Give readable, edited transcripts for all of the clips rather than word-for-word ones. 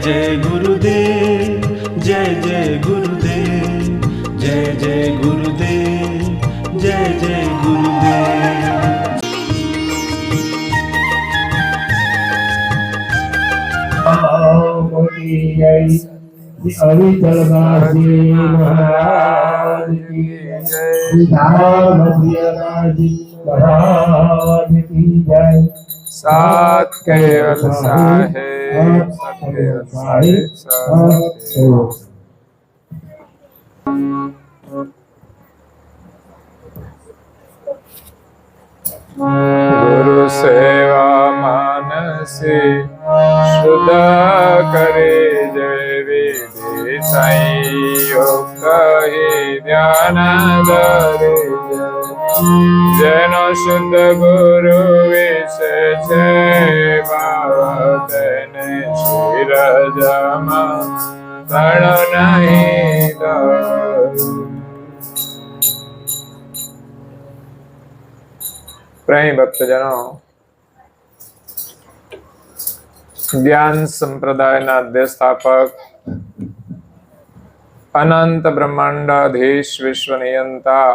जय गुरुदेव, जय जय गुरुदेव, जय जय गुरुदेव, जय जय गुरुदेव। अविचल जी महाराज की जय, महाराज की जय। सात केवल साहेब, सत्य साहेब, सत्य। गुरु सेवा मानसी शुद्ध करे जय विधि साई योग कही ध्यान धरे जेनो शुद्ध गुरु विशेष बावतने शिर जमा तण नहीं धरू। प्रेमी भक्तजनों, ज्ञान संप्रदायના અધ્યસ્થાપક અનંત બ્રહ્માંડાધીશ વિશ્વ નિયંતા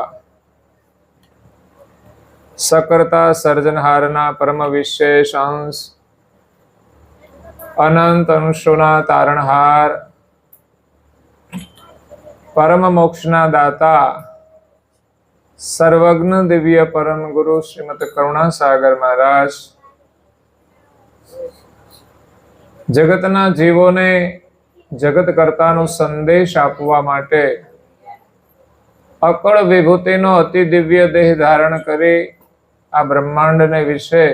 સકર્તા સર્જનહારના પરમ વિશેષ અંશ અનંત અંશોના તારણહાર પરમ મોક્ષના દાતા સર્વજ્ઞ દિવ્ય પરમ ગુરુ શ્રીમદ કરુણાસાગર મહારાજ જગતના જીવોને જગત કર્તાનો સંદેશ આપવા માટે અકળ વિભૂતિનો અતિ દિવ્ય દેહ ધારણ કરી આ બ્રહ્માંડને વિશે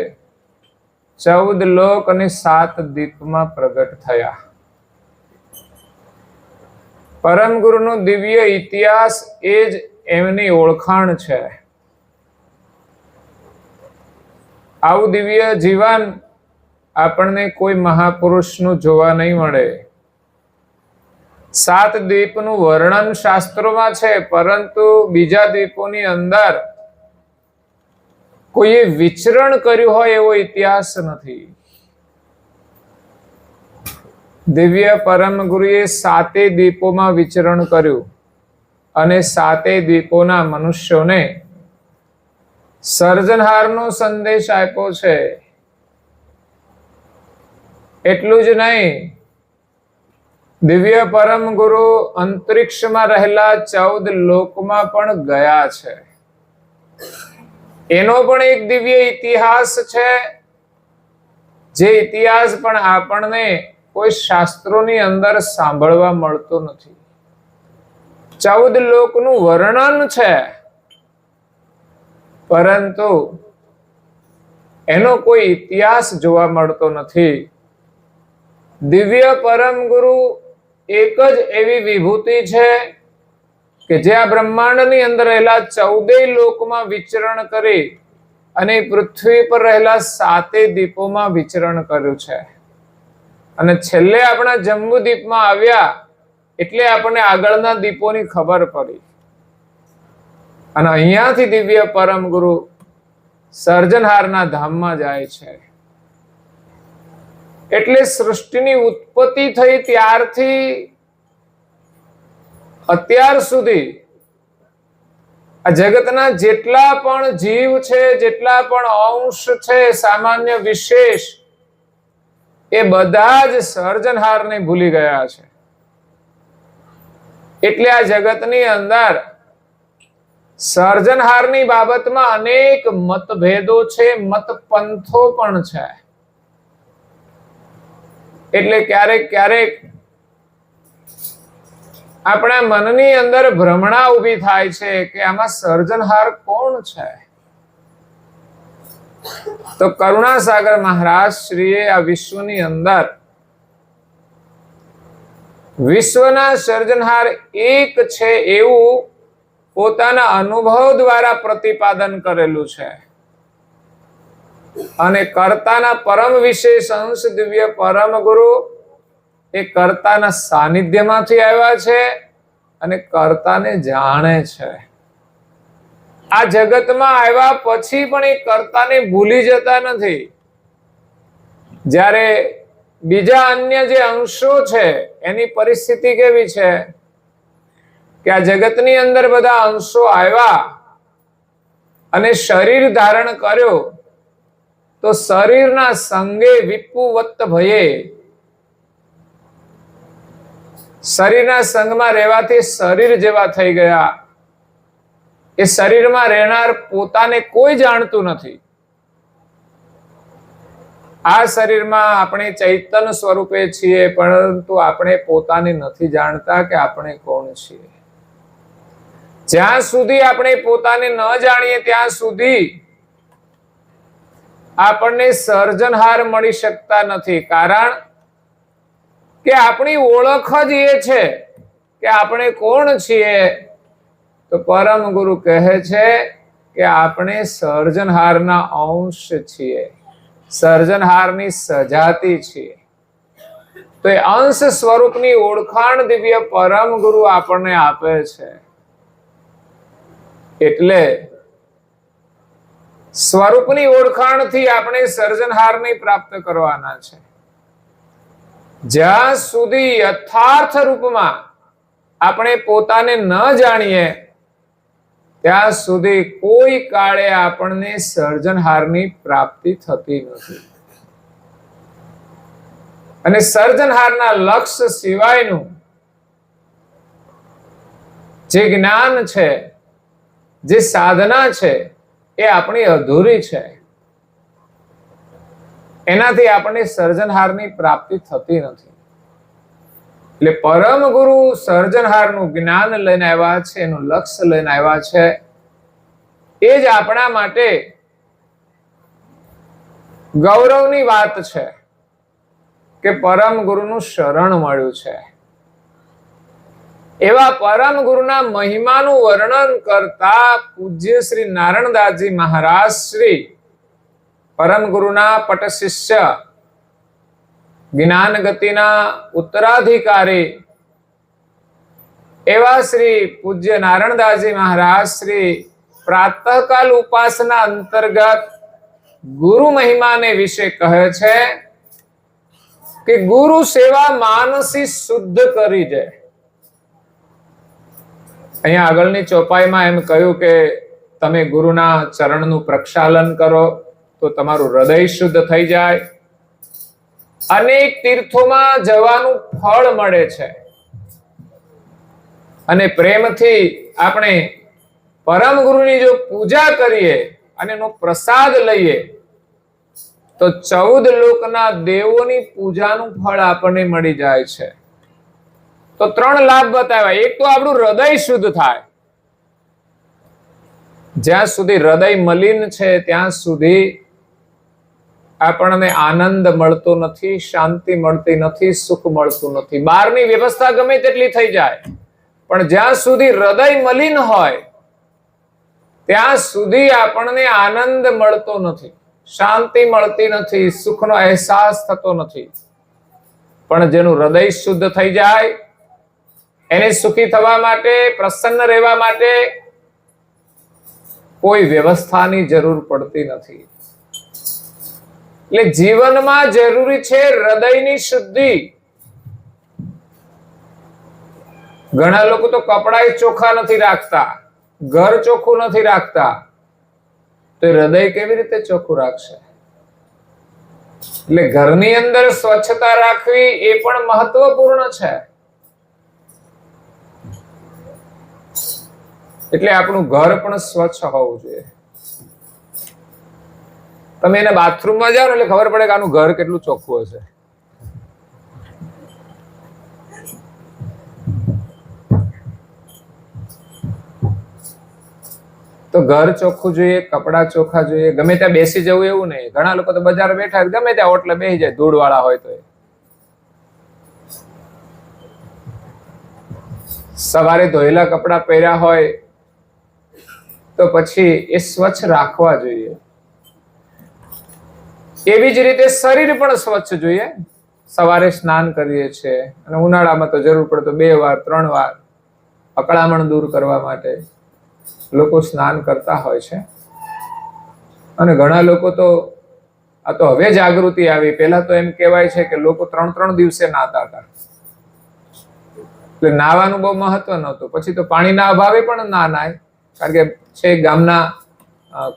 14 લોક અને 7 દીપમાં પ્રગટ થયા। પરમ ગુરુનો દિવ્ય ઇતિહાસ એ જ એમની ઓળખાણ છે। આવું દિવ્ય જીવન આપણને કોઈ મહાપુરુષનું જોવા નહીં મળે। 7 દ્વીપનું વર્ણન શાસ્ત્રોમાં છે, પરંતુ બીજા દ્વીપોની અંદર કોઈએ વિચરણ કર્યું હોય એવો ઇતિહાસ નથી। દિવ્ય પરમ ગુરુએ 7 દ્વીપોમાં વિચરણ કર્યું અને 7 દ્વીપોના મનુષ્યોને સર્જનહારનો સંદેશ આપ્યો છે। એટલું જ નહીં, દિવ્ય પરમ ગુરુ અંતરિક્ષમાં રહેલા 14 લોકમાં પણ ગયા છે। એનો પણ એક દિવ્ય ઇતિહાસ છે, જે ઇતિહાસ પણ આપણને કોઈ શાસ્ત્રોની અંદર સાંભળવા મળતો નથી। 14 લોકનું વર્ણન છે, પરંતુ એનો કોઈ ઇતિહાસ જોવા મળતો નથી। દિવ્ય પરમ ગુરુ એક જ એવી વિભૂતિ છે કે જે આ બ્રહ્માંડની અંદર રહેલા 14 લોકમાં વિચરણ કરી અને પૃથ્વી પર રહેલા 7 દ્વીપોમાં વિચરણ કર્યું છે। અને છેલ્લે આપણા જંબુદ્વીપમાં આવ્યા એટલે આપણને આગળના દ્વીપોની ખબર પડી। અને અહીંયાથી દિવ્ય પરમ ગુરુ સર્જનહારના ધામમાં જાય છે। એટલે સૃષ્ટિની ઉત્પત્તિ થઈ ત્યારથી અત્યાર સુધી આ જગતના જેટલા પણ જીવ છે, જેટલા પણ અંશ છે, સામાન્ય વિશેષ, એ બધા જ સર્જનહારને ભૂલી ગયા છે। એટલે આ જગતની અંદર સર્જનહારની બાબતમાં અનેક મતભેદો છે, મતપંથો પણ છે। એટલે ક્યારેક ક્યારેક આપણા મનની અંદર ભ્રમણા ઊભી થાય છે કે આમાં સર્જનહાર કોણ છે? તો કરુણાસાગર મહારાજ શ્રીએ આ વિશ્વની અંદર વિશ્વના સર્જનહાર એક છે એવું પોતાના અનુભવ દ્વારા પ્રતિપાદન કરેલું છે। અને કર્તાના પરમ વિશેષ અંશ દિવ્ય પરમ ગુરુ એ કર્તાના સાનિધ્યમાંથી આવ્યા છે અને કર્તાને જાણે છે। આ જગતમાં આવ્યા પછી પણ એ કર્તાને ભૂલી જતા નથી। જ્યારે બીજા અન્ય જે અંશો છે એની પરિસ્થિતિ કેવી છે કે આ જગતની અંદર બધા અંશો આવ્યા અને શરીર ધારણ કર્યો તો શરીરના સંગે વિપુવત્ત ભયે, શરીરના સંગમાં રહેવાથી શરીર જેવા થઈ ગયા. એ શરીરમાં રહેનાર પોતાને કોઈ જાણતું નથી. આ શરીરમાં આપણે ચૈતન્ય સ્વરૂપે છીએ, પરંતુ આપણે પોતાને નથી જાણતા કે આપણે કોણ છીએ. જ્યાં સુધી આપણે પોતાને ન જાણીએ ત્યાં સુધી આપણને સર્જનહાર મળી શકતા નથી. કારણ કે આપણી ઓળખ જ એ છે કે આપણે કોણ છીએ. તો પરમ ગુરુ કહે છે કે આપણે સર્જનહારના અંશ છીએ, સર્જનહારની સજાતિ છીએ. તો એ અંશ સ્વરૂપની ઓળખાણ દિવ્ય પરમ ગુરુ આપણને આપે છે. એટલે સ્વરૂપની ઓળખાણથી આપણે સર્જનહારને પ્રાપ્ત કરવાના છે. જ્યાં સુધી યથાર્થ રૂપમાં આપણે પોતાને ન જાણીએ ત્યાં સુધી કોઈ કાળે આપણને સર્જનહારની પ્રાપ્તિ થતી નથી. અને સર્જનહારના લક્ષ્ય સિવાયનું જે જ્ઞાન છે, જે સાધના છે, એ આપણી અધૂરી છે. એનાથી આપણને સર્જનહારની પ્રાપ્તિ થતી નથી. એટલે પરમ ગુરુ સર્જનહારનું જ્ઞાન લઈને આવ્યા છે, એનું લક્ષ્ય લઈને આવ્યા છે. એ જ આપણા માટે ગૌરવની વાત છે કે પરમ ગુરુનું શરણ મળ્યું છે. એવા પરમ ગુરુના મહિમાનું વર્ણન કરતા પૂજ્ય શ્રી નારાયણદાસજી મહારાજ શ્રી પરમ ગુરુના પટ શિષ્ય, જ્ઞાન ગતિના ઉત્તરાધિકારી એવા શ્રી પૂજ્ય નારાયણદાસજી મહારાજ શ્રી પ્રાતઃકાલ ઉપાસના અંતર્ગત ગુરુ મહિમાને વિશે કહે છે કે ગુરુ સેવા માનસી શુદ્ધ કરી દે. અહીંયા આગળની ચોપાઈમાં એમ કહ્યું કે તમે ગુરુના ચરણનું પ્રક્ષાલન કરો તો તમારું હૃદય શુદ્ધ થઈ જાય. અનેક તીર્થોમાં જવાનું ફળ મળે છે. અને પ્રેમથી આપણે પરમ ગુરુની જો પૂજા કરીએ અને એનો પ્રસાદ લઈએ તો 14 લોકના દેવોની પૂજાનું ફળ આપણને મળી જાય છે. તો 3 લાભ બતાવ્યા. એક તો આપણું હૃદય શુદ્ધ થાય. જ્યાં સુધી હૃદય મલિન છે ત્યાં સુધી આપણને આનંદ મળતો નથી, શાંતિ મળતી નથી, સુખ મળતું નથી. બહારની વ્યવસ્થા ગમે તેટલી થઈ જાય, પણ જ્યાં સુધી હૃદય મલિન હોય ત્યાં સુધી આપણને આનંદ મળતો નથી, શાંતિ મળતી નથી, સુખનો અહેસાસ થતો નથી. પણ જેનું હૃદય શુદ્ધ થઈ જાય એને સુખી થવા માટે, પ્રસન્ન રહેવા માટે કોઈ વ્યવસ્થાની જરૂર પડતી નથી. એટલે જીવનમાં જરૂરી છે હૃદયની શુદ્ધિ. ઘણા લોકો તો કપડાય ચોખ્ખા નથી રાખતા, ઘર ચોખ્ખું નથી રાખતા, તો હૃદય કેવી રીતે ચોખ્ખું રાખશે? એટલે ઘરની અંદર સ્વચ્છતા રાખવી એ પણ મહત્વપૂર્ણ છે. એટલે આપણું ઘર પણ સ્વચ્છ હોવું જોઈએ. તમે એને બાથરૂમમાં જાઓ ને એટલે ખબર પડે કે આનું ઘર કેટલું ચોખ્ખું હશે. તો ઘર ચોખ્ખું જોઈએ, કપડા ચોખ્ખા જોઈએ. ગમે ત્યાં બેસી જવું એવું નહીં. ઘણા લોકો તો બજાર બેઠા ગમે ત્યાં ઓટલે બેસી જાય, ધૂળ વાળા હોય તો. સવારે ધોયેલા કપડા પહેર્યા હોય તો પછી એ સ્વચ્છ રાખવા જોઈએ. એવી જ રીતે શરીર પણ સ્વચ્છ જોઈએ. સવારે સ્નાન કરીએ છીએ અને ઉનાળામાં તો જરૂર પડે તો 2 વાર 3 વાર અકળામણ દૂર કરવા માટે લોકો સ્નાન કરતા હોય છે. અને ઘણા લોકો તો આ તો હવે જાગૃતિ આવી. પહેલા તો એમ કહેવાય છે કે લોકો 3-3 દિવસે નાતા હતા, એટલે નાવાનું બહુ મહત્વ નહોતું. પછી તો પાણીના અભાવે પણ ના નાય, કારણ કે છે ગામના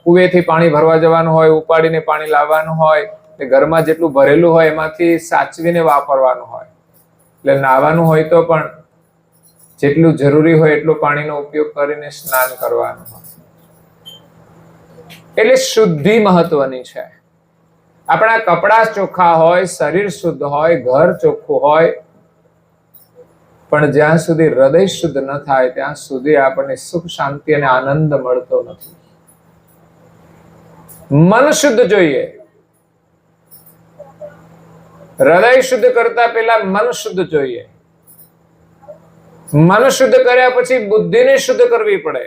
કુવેથી પાણી ભરવા જવાનું હોય, ઉપાડીને પાણી લાવવાનું હોય, એટલે ઘરમાં જેટલું ભરેલું હોય એમાંથી સાચવીને વાપરવાનું હોય. એટલે નાવાનું હોય તો પણ જેટલું જરૂરી હોય એટલું પાણીનો ઉપયોગ કરીને સ્નાન કરવાનું હોય. એટલે શુદ્ધિ મહત્વની છે. આપણા કપડા ચોખ્ખા હોય, શરીર શુદ્ધ હોય, ઘર ચોખ્ખું હોય, પણ જ્યાં સુધી હૃદય શુદ્ધ ન થાય ત્યાં સુધી આપણને સુખ, શાંતિ અને આનંદ મળતો નથી. મન શુદ્ધ જોઈએ. હૃદય શુદ્ધ કરતા પહેલા મન શુદ્ધ જોઈએ. મન શુદ્ધ કર્યા પછી બુદ્ધિને શુદ્ધ કરવી પડે.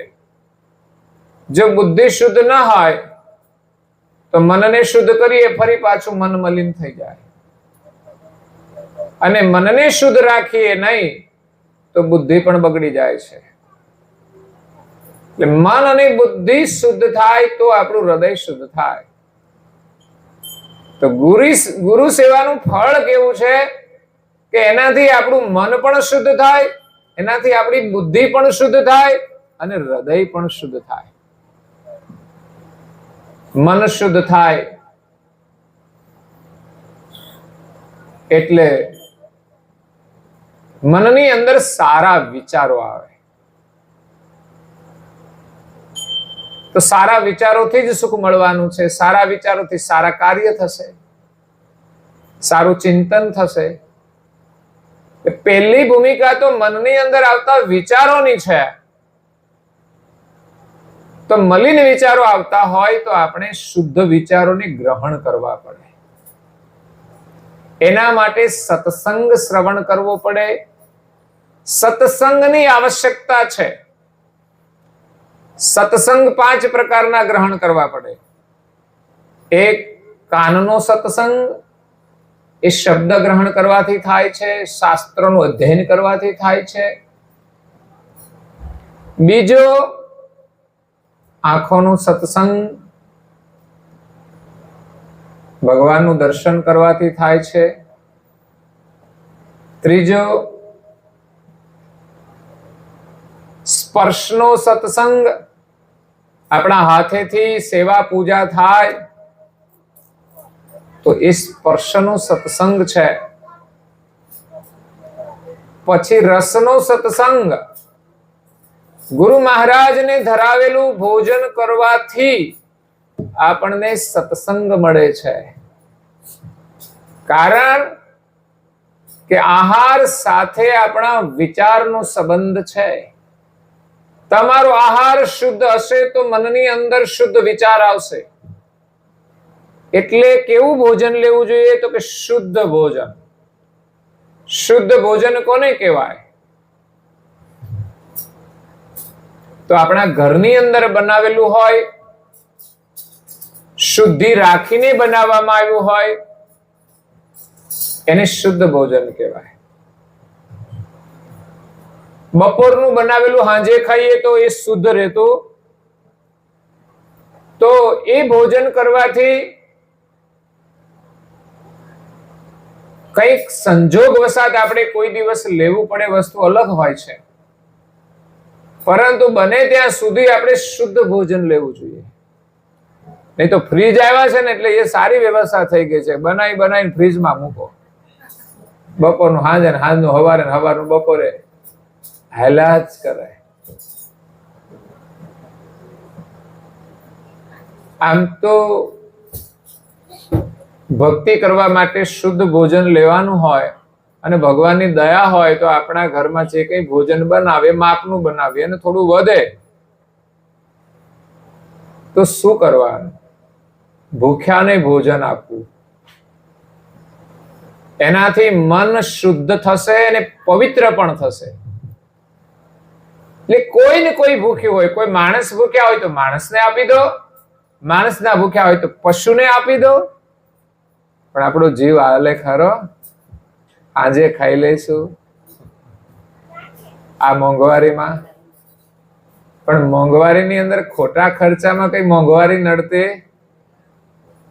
જો બુદ્ધિ શુદ્ધ ન હોય તો મનને શુદ્ધ કરીએ ફરી પાછું મન મલિન થઈ જાય. અને મનને શુદ્ધ રાખીએ નહીં તો બુદ્ધિ પણ બગડી જાય છે. એટલે મન અને બુદ્ધિ શુદ્ધ થાય તો આપણું હૃદય શુદ્ધ થાય. તો ગુરુ સેવાનું ફળ કેવું છે કે એનાથી આપણું મન પણ શુદ્ધ થાય, એનાથી આપણી બુદ્ધિ પણ શુદ્ધ થાય અને હૃદય પણ શુદ્ધ થાય. મન શુદ્ધ થાય એટલે મનની અંદર સારા વિચારો આવે. તો સારા વિચારોથી જ સુખ મળવાનું છે. સારા વિચારોથી સારા કાર્ય થશે, સારું ચિંતન થશે. પહેલી ભૂમિકા તો મનની અંદર આવતા વિચારોની છે. તો મલિન વિચારો આવતા હોય તો આપણે શુદ્ધ વિચારોને ગ્રહણ કરવા પડે. એના માટે સત્સંગ શ્રવણ કરવો પડે. સત્સંગની આવશ્યકતા છે. સત્સંગ 5 પ્રકારના ગ્રહણ કરવા પડે. એક કાનનો સત્સંગ, એ શબ્દ ગ્રહણ કરવાથી થાય છે, શાસ્ત્રોનું અધ્યયન કરવાથી થાય છે. બીજો આંખોનું સત્સંગ, ભગવાનનું દર્શન કરવાથી થાય છે. ત્રીજો સ્પર્શનો સત્સંગ, આપણા હાથેથી સેવા પૂજા થાય તો એ સ્પર્શનો સત્સંગ છે. પછી રસનો સત્સંગ, ગુરુ મહારાજને ધરાવેલું ભોજન કરવાથી આપણને સત્સંગ મળે છે. કારણ કે આહાર સાથે આપણા વિચારનો સંબંધ છે. તમારો આહાર શુદ્ધ હશે તો મનની અંદર શુદ્ધ વિચાર આવશે. એટલે કેવું ભોજન લેવું જોઈએ તો કે શુદ્ધ ભોજન. શુદ્ધ ભોજન કોને કહેવાય? તો આપણા ઘરની અંદર બનાવેલું હોય, શુદ્ધિ રાખીને બનાવવામાં આવ્યું હોય, એને શુદ્ધ ભોજન કહેવાય. બપોરનું બનાવેલું હાંજે ખાઈએ તો એ શુદ્ધ રહેતું. તો એ ભોજન કરવાથી કઈક સંજોગ વસાત આપણે કોઈ દિવસ લેવું પડે, વસ્તુ અલગ હોય છે, પરંતુ બને ત્યાં સુધી આપણે શુદ્ધ ભોજન લેવું જોઈએ. નહીં તો ફ્રીજ આવ્યા છે ને એટલે એ સારી વ્યવસ્થા થઈ ગઈ છે. બનાવીને ફ્રીજમાં મૂકો. બપોરનું હાંજે ને હાંજનું હવારે ને હવારનું બપોરે હેલા જ કરાય. આમ તો ભક્તિ કરવા માટે શુદ્ધ ભોજન લેવાનું હોય અને ભગવાનની દયા હોય તો આપણા ઘરમાં જે કંઈ ભોજન બનાવે માપનું બનાવીએ અને થોડું વધે તો શું કરવાનું? ભૂખ્યાને ભોજન આપવું. એનાથી મન શુદ્ધ થશે અને પવિત્ર પણ થશે. એટલે કોઈ ને કોઈ ભૂખ્યું હોય, કોઈ માણસ ભૂખ્યા હોય તો માણસને આપી દો, માણસ ના ભૂખ્યા હોય તો પશુને આપી દો. પણ આપણો જીવ હાલે ખરો? આજે ખાઈ લઈશું આ મોંઘવારીમાં. પણ મોંઘવારીની અંદર ખોટા ખર્ચામાં કઈ મોંઘવારી નડતી?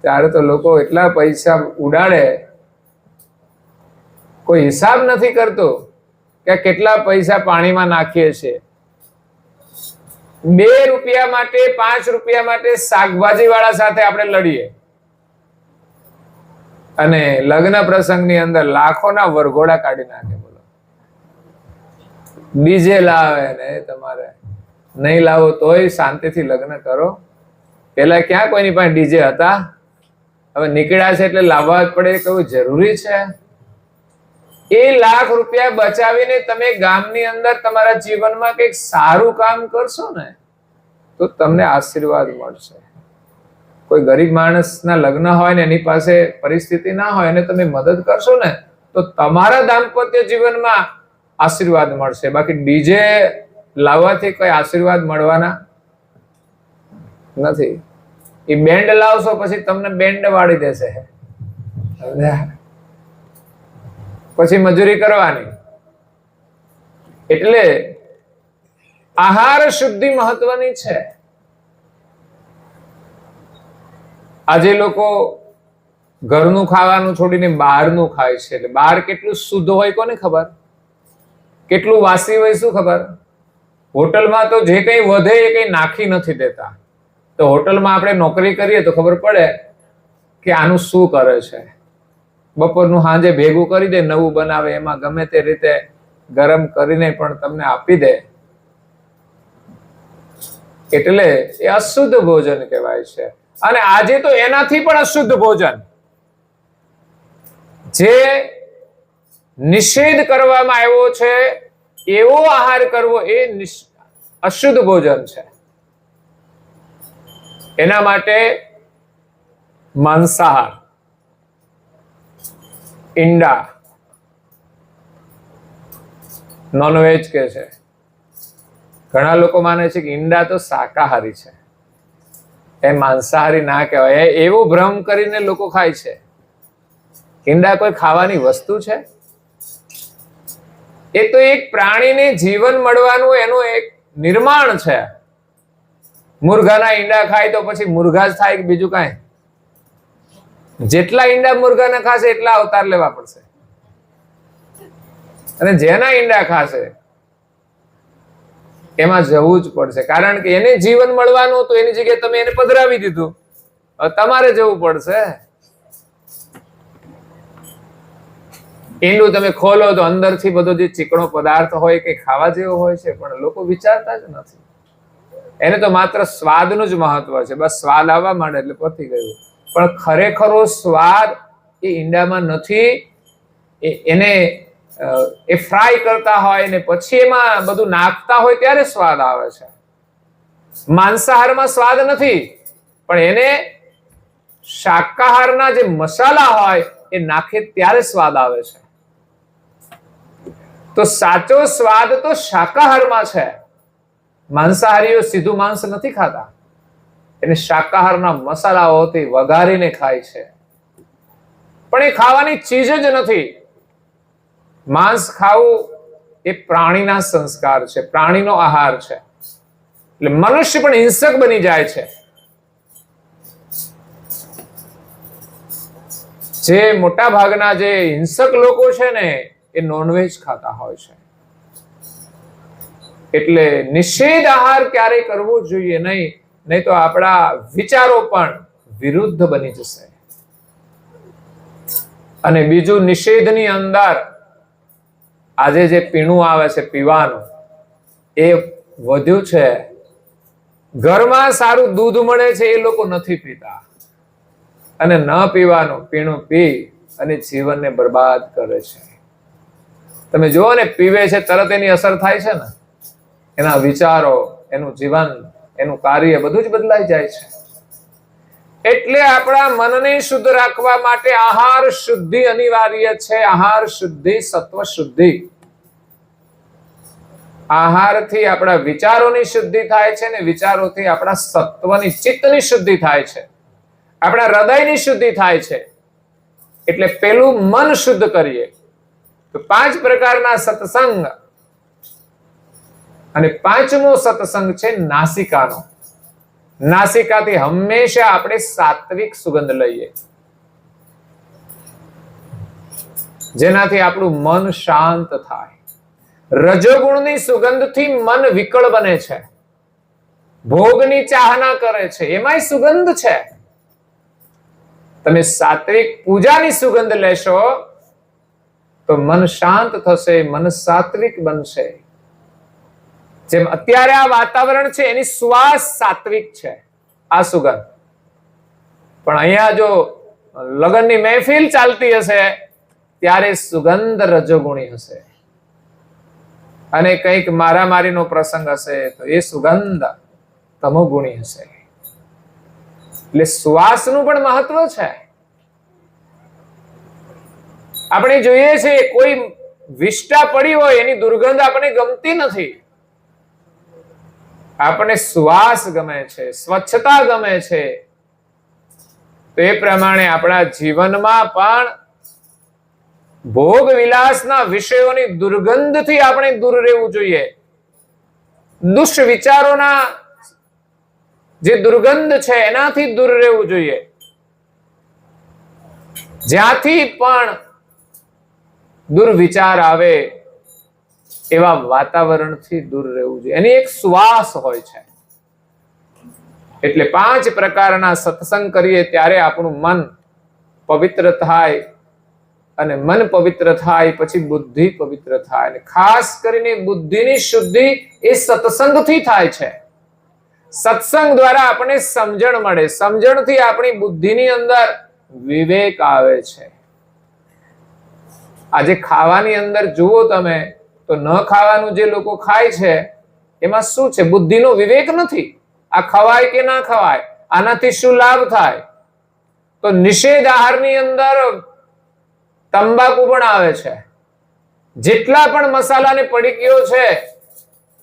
ત્યારે તો લોકો એટલા પૈસા ઉડાડે, કોઈ હિસાબ નથી કરતો કે કેટલા પૈસા પાણીમાં નાખીએ છીએ. 2 રૂપિયા માટે, 5 રૂપિયા માટે શાકભાજી વાળા સાથે આપણે લડીએ, અને લગ્ન પ્રસંગની અંદર લાખોના વરઘોડા કાઢી નાખે. બોલો, ડીજે લાવે ને તમારે નહીં લાવો તોય શાંતિથી લગ્ન કરો. પેલા ક્યાં કોઈની પાસે ડીજે હતા? હવે નીકળ્યા છે એટલે લાવવા જ પડે, કેવું જરૂરી છે? એ લાખ રૂપિયા બચાવીને તમે ગામની અંદર તમારા જીવનમાં કંઈક સારું કામ કરશો ને તો તમને આશીર્વાદ મળશે. કોઈ ગરીબ માણસના લગ્ન હોય ને એની પાસે પરિસ્થિતિ ના હોય અને તમે મદદ કરશો ને તો તમારા દાંપત્ય જીવનમાં આશીર્વાદ મળશે. બાકી ડીજે લાવવાથી કોઈ આશીર્વાદ મળવાના નથી. એ બેન્ડ લાવશો પછી તમને બેન્ડ વાળી દેશે, પછી મજૂરી કરવાની. એટલે આહાર શુદ્ધિ મહત્વની છે. આજે લોકો ઘરનું ખાવાનું છોડીને બહારનું ખાય છે. એટલે બહાર કેટલું શુદ્ધ હોય કોને ખબર? કેટલું વાસી હોય શું ખબર? હોટલમાં તો જે કંઈ વધે એ કંઈ નાખી નથી દેતા. તો હોટલમાં આપણે નોકરી કરીએ તો ખબર પડે કે આનું શું કરે છે. બપોરનું સાંજે ભેગું કરી દે, નવું બનાવે, એમાં ગમે તે રીતે ગરમ કરીને પણ તમને આપી દે. એટલે એ અશુદ્ધ ભોજન કહેવાય છે. અને આજે તો એનાથી પણ અશુદ્ધ ભોજન જે નિષેધ કરવામાં આવ્યો છે એવો આહાર કરવો એ અશુદ્ધ ભોજન છે. એના માટે માંસાહાર, ઈંડા, નોનવેજ કે છે. ઘણા લોકો માને છે કે ઈંડા તો શાકાહારી છે, એ માંસાહારી ના કહેવાય. એવો ભ્રમ કરીને લોકો ખાય છે. ઈંડા કોઈ ખાવાની વસ્તુ છે? એ તો એક પ્રાણીને જીવન મળવાનું એનું એક નિર્માણ છે. મુર્ગાના ઈંડા ખાય તો પછી મુર્ગા જ થાય કે બીજું કાંઈ? જેટલા ઈંડા મુર્ગાના ખાશે એટલા અવતાર લેવા પડશે. અને જેના ઈંડા ખાશે એમાં જવું જ પડશે, કારણ કે એને જીવન મળવાનું હતું. એની જગ્યાએ તમે એને પધરાવી દીધું, તમારે જવું પડશે. ઈંડું તમે ખોલો તો અંદરથી બધો જે ચીકણો પદાર્થ હોય કે ખાવા જેવો હોય છે, પણ લોકો વિચારતા જ નથી. એને તો માત્ર સ્વાદનું જ મહત્વ છે. બસ સ્વાદ આવવા માંડે એટલે પતી ગયું. પણ ખરેખરો સ્વાદ એ ઈંડામાં નથી. એને એ ફ્રાય કરતા હોય ને પછી એમાં બધું નાખતા હોય ત્યારે સ્વાદ આવે છે. માંસાહારમાં સ્વાદ નથી, પણ એને શાકાહારના જે મસાલા હોય એ નાખે ત્યારે સ્વાદ આવે છે. તો સાચો સ્વાદ તો શાકાહારમાં છે. માંસાહારીઓ સીધું માંસ નથી ખાતા, એને શાકાહારના મસાલાઓથી વઘારીને ખાય છે. પણ એ ખાવાની ચીજ જ નથી. માંસ ખાવું એ પ્રાણીના સંસ્કાર છે, પ્રાણીનો આહાર છે. એટલે મનુષ્ય પણ હિંસક બની જાય છે. જે મોટા ભાગના જે હિંસક લોકો છે ને એ નોનવેજ ખાતા હોય છે. એટલે નિષેધ આહાર ક્યારેય કરવો જોઈએ નહીં, નહીં તો આપણા વિચારો પણ વિરુદ્ધ બની જશે. અને બીજું, નિષેધની અંદર આજે જે પીણું આવે છે પીવાનું એ વધ્યું છે. ઘરમાં સારું દૂધ મળે છે એ લોકો નથી પીતા, અને ન પીવાનું પીણું પી અને જીવનને બરબાદ કરે છે. તમે જુઓ ને, પીવે છે તરત એની અસર થાય છે ને, એના વિચારો, એનું જીવન, એનું કાર્ય બધું જ બદલાઈ જાય છે. એટલે આપણા મનને શુદ્ધ રાખવા માટે આહાર શુદ્ધિ અનિવાર્ય છે. આહાર શુદ્ધિ, સત્વ શુદ્ધિ. આહારથી આપણા વિચારોની શુદ્ધિ થાય છે ને વિચારોથી આપણા સત્વની, ચિત્તની શુદ્ધિ થાય છે, આપણા હૃદયની શુદ્ધિ થાય છે. એટલે પેલું મન શુદ્ધ કરીએ તો 5 પ્રકારના સત્સંગ, અને 5મો સત્સંગ છે નાસિકાનો. નાસિકાથી હંમેશા આપણે સાત્વિક સુગંધ લઈએ, જેનાથી આપણું મન શાંત થાય. રજોગુણની સુગંધથી મન વિકળ બને છે, ભોગની ચાહના કરે છે, એમાંય સુગંધ છે. તમે સાત્વિક પૂજાની સુગંધ લેશો તો મન શાંત થશે, મન સાત્વિક બનશે. જેમ અત્યારે આ વાતાવરણ છે એની શ્વાસ સાત્વિક છે, આ સુગંધ. પણ અહીંયા જો લગ્નની મહેફિલ ચાલતી હશે ત્યારે સુગંધ રજોગુણી હશે, અને કંઈક મારામારીનો પ્રસંગ હશે તો એ સુગંધ તમોગુણી હશે. એટલે શ્વાસનું પણ મહત્વ છે. આપણે જોઈએ છે કોઈ વિષ્ટા પડી હોય એની દુર્ગંધ આપણને ગમતી નથી, આપણને શ્વાસ ગમે છે, સ્વચ્છતા ગમે છે. તો એ પ્રમાણે આપણા જીવનમાં પણ ભોગ વિલાસના વિષયોની દુર્ગંધથી આપણે દૂર રહેવું જોઈએ. દુષ્ટ વિચારોના જે દુર્ગંધ છે એનાથી દૂર રહેવું જોઈએ. જ્યાંથી પણ દુર્વિચાર આવે એવા વાતાવરણથી દૂર રહેવું જોઈએ. એની એક શ્વાસ હોય છે. એટલે 5 પ્રકારના સત્સંગ કરીએ ત્યારે આપણું મન પવિત્ર થાય, અને મન પવિત્ર થાય પછી બુદ્ધિ પવિત્ર થાય. અને ખાસ કરીને બુદ્ધિની શુદ્ધિ એ સત્સંગથી થાય છે. સત્સંગ દ્વારા આપણને સમજણ મળે, સમજણથી આપણી બુદ્ધિની અંદર વિવેક આવે છે. આજે ખાવાની અંદર જુઓ તમે તો ન ખાવાનું જે લોકો ખાય છે એમાં શું છે? બુદ્ધિનો વિવેક નથી. આ ખવાય કે ના ખવાય, આનાથી શું લાભ થાય. તો નિષેધ આહારની અંદર તંબાકુ પણ આવે છે, જેટલા પણ મસાલાની પડીકીઓ છે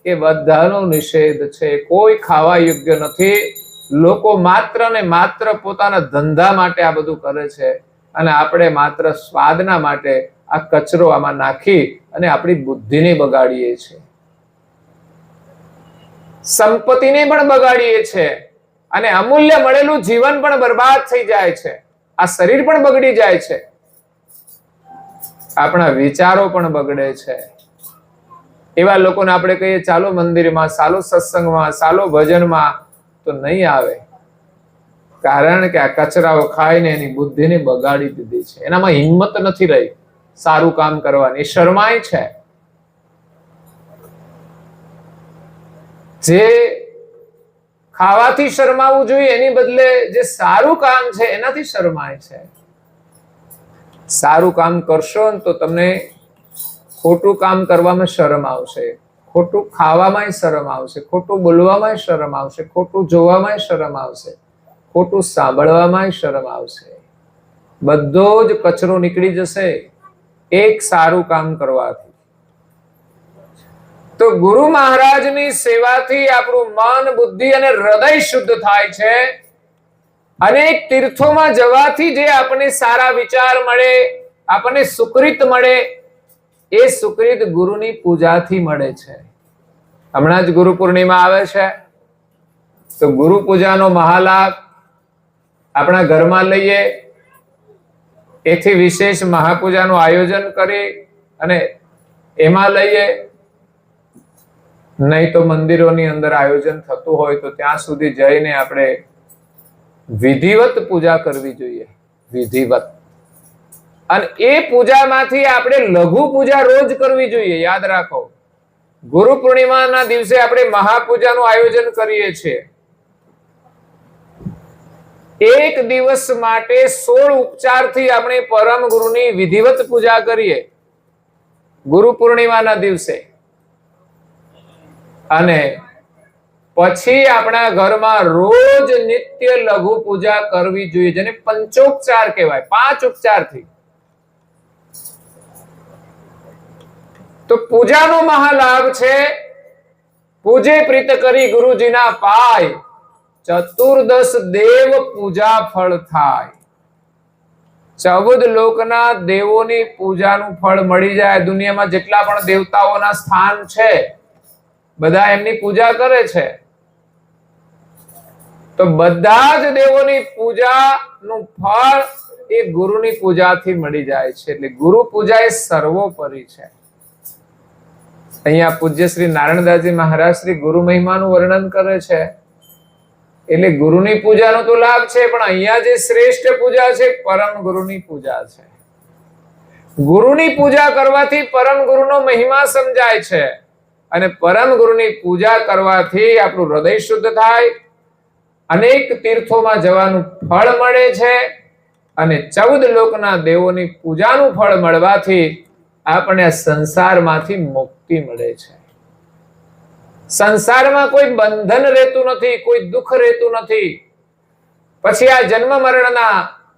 એ બધાનો નિષેધ છે. કોઈ ખાવા યોગ્ય નથી. લોકો માત્ર ને માત્ર પોતાના ધંધા માટે આ બધું કરે છે, અને આપણે માત્ર સ્વાદના માટે આ કચરો આમાં નાખી અને આપણી બુદ્ધિને બગાડીએ છીએ, સંપત્તિને પણ બગાડીએ છીએ, અને અમૂલ્ય મળેલું જીવન પણ બરબાદ થઈ જાય છે. આ શરીર પણ બગડી જાય છે, આપણા વિચારો પણ બગડે છે. એવા લોકોને આપણે કહીએ ચાલો મંદિરમાં, ચાલો સત્સંગમાં, ચાલો ભજનમાં, તો નહીં આવે. કારણ કે આ કચરાઓ ખાઈને એની બુદ્ધિને બગાડી દીધી છે. એનામાં હિંમત નથી રહી સારું કામ કરવાની, શરમાય છે. જે ખાવાથી શરમાવું જોઈએ એની બદલે જે સારું કામ છે એનાથી શરમાય છે. સારું કામ કરશો ને તો તમને ખોટું કામ કરવામાં શરમ આવશે, ખોટું ખાવામાં શરમ આવશે, ખોટું બોલવામાં શરમ આવશે, ખોટું જોવામાં શરમ આવશે, ખોટું સાંભળવામાં શરમ આવશે. બધો જ કચરો નીકળી જશે એક સારું કામ કરવાથી. તો ગુરુ મહારાજની સેવાથી આપણું મન, બુદ્ધિ અને હૃદય શુદ્ધ થાય છે. અનેક તીર્થોમાં જવાથી જે આપણને સારા વિચાર મળે, આપણને સુકૃત મળે, એ સુકૃત ગુરુની પૂજાથી મળે છે. હમણાં જ ગુરુ પૂર્ણિમા આવે છે, તો ગુરુ પૂજાનો મહાલાભ આપણા ઘરમાં લઈએ. એથી વિશેષ મહાપૂજાનું આયોજન કરી અને એમાં લઈએ. નહીં તો મંદિરોની અંદર આયોજન થતું હોય તો ત્યાં સુધી જઈને આપણે વિધિવત પૂજા કરવી જોઈએ, વિધિવત. અને એ પૂજામાંથી આપણે લઘુ પૂજા રોજ કરવી જોઈએ. યાદ રાખો, ગુરુ પૂર્ણિમાના દિવસે આપણે મહાપૂજાનું આયોજન કરીએ છીએ. એક દિવસ માટે 16 ઉપચારથી આપણે પરમ ગુરુની વિધિવત પૂજા કરીએ ગુરુ પૂર્ણિમાના દિવસે. અને પછી આપણા ઘરમાં રોજ નિત્ય લઘુ પૂજા કરવી જોઈએ, જેને પંચોપચાર કહેવાય, 5 ઉપચારથી. તો પૂજાનો મહાલાભ છે. પૂજે પ્રીત કરી ગુરુજીના પાય, ચતુર્દશ દેવ પૂજા ફળ થાય. 14 લોકના દેવોની પૂજાનું ફળ મળી જાય. દુનિયામાં જેટલા પણ દેવતાઓના સ્થાન છે બધા એમની પૂજા કરે છે. તો બધા જ દેવોની પૂજાનું ફળ એ ગુરુની પૂજાથી મળી જાય છે. એટલે ગુરુ પૂજા એ સર્વોપરી છે. અહીંયા પૂજ્ય શ્રી નારાયણદાસજી મહારાજ શ્રી ગુરુ મહિમાનું વર્ણન કરે છે. એટલે ગુરુની પૂજાનો તો લાભ છે, પણ અહીંયા જે શ્રેષ્ઠ પૂજા છે પરમ ગુરુની પૂજા છે. ગુરુની પૂજા કરવાથી પરમ ગુરુનો મહિમા સમજાય છે, અને પરમ ગુરુની પૂજા કરવાથી આપણું હૃદય શુદ્ધ થાય, અનેક તીર્થોમાં જવાનું ફળ મળે છે, અને 14 લોકના દેવોની પૂજાનું ફળ મળવાથી આપણે આ સંસારમાંથી મુક્તિ મળે છે. સંસારમાં કોઈ બંધન રહેતું નથી, કોઈ દુઃખ રહેતું નથી. પછી આ જન્મ મરણના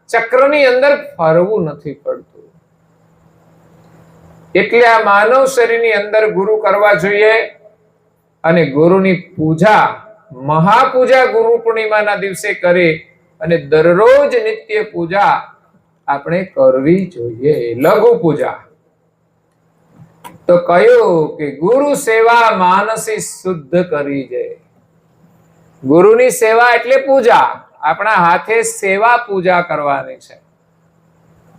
ચક્રની અંદર ફરવું નથી પડતું. એટલે આ માનવ શરીરની અંદર ગુરુ કરવા જોઈએ, અને ગુરુની પૂજા મહાપૂજા ગુરુ પૂર્ણિમાના દિવસે કરી અને દરરોજ નિત્ય પૂજા આપણે કરવી જોઈએ. લઘુ પૂજા તો કયું કે ગુરુ સેવા માનસી શુદ્ધ કરી જાય. ગુરુની સેવા એટલે પૂજા. આપણા હાથે સેવા પૂજા કરવાની છે.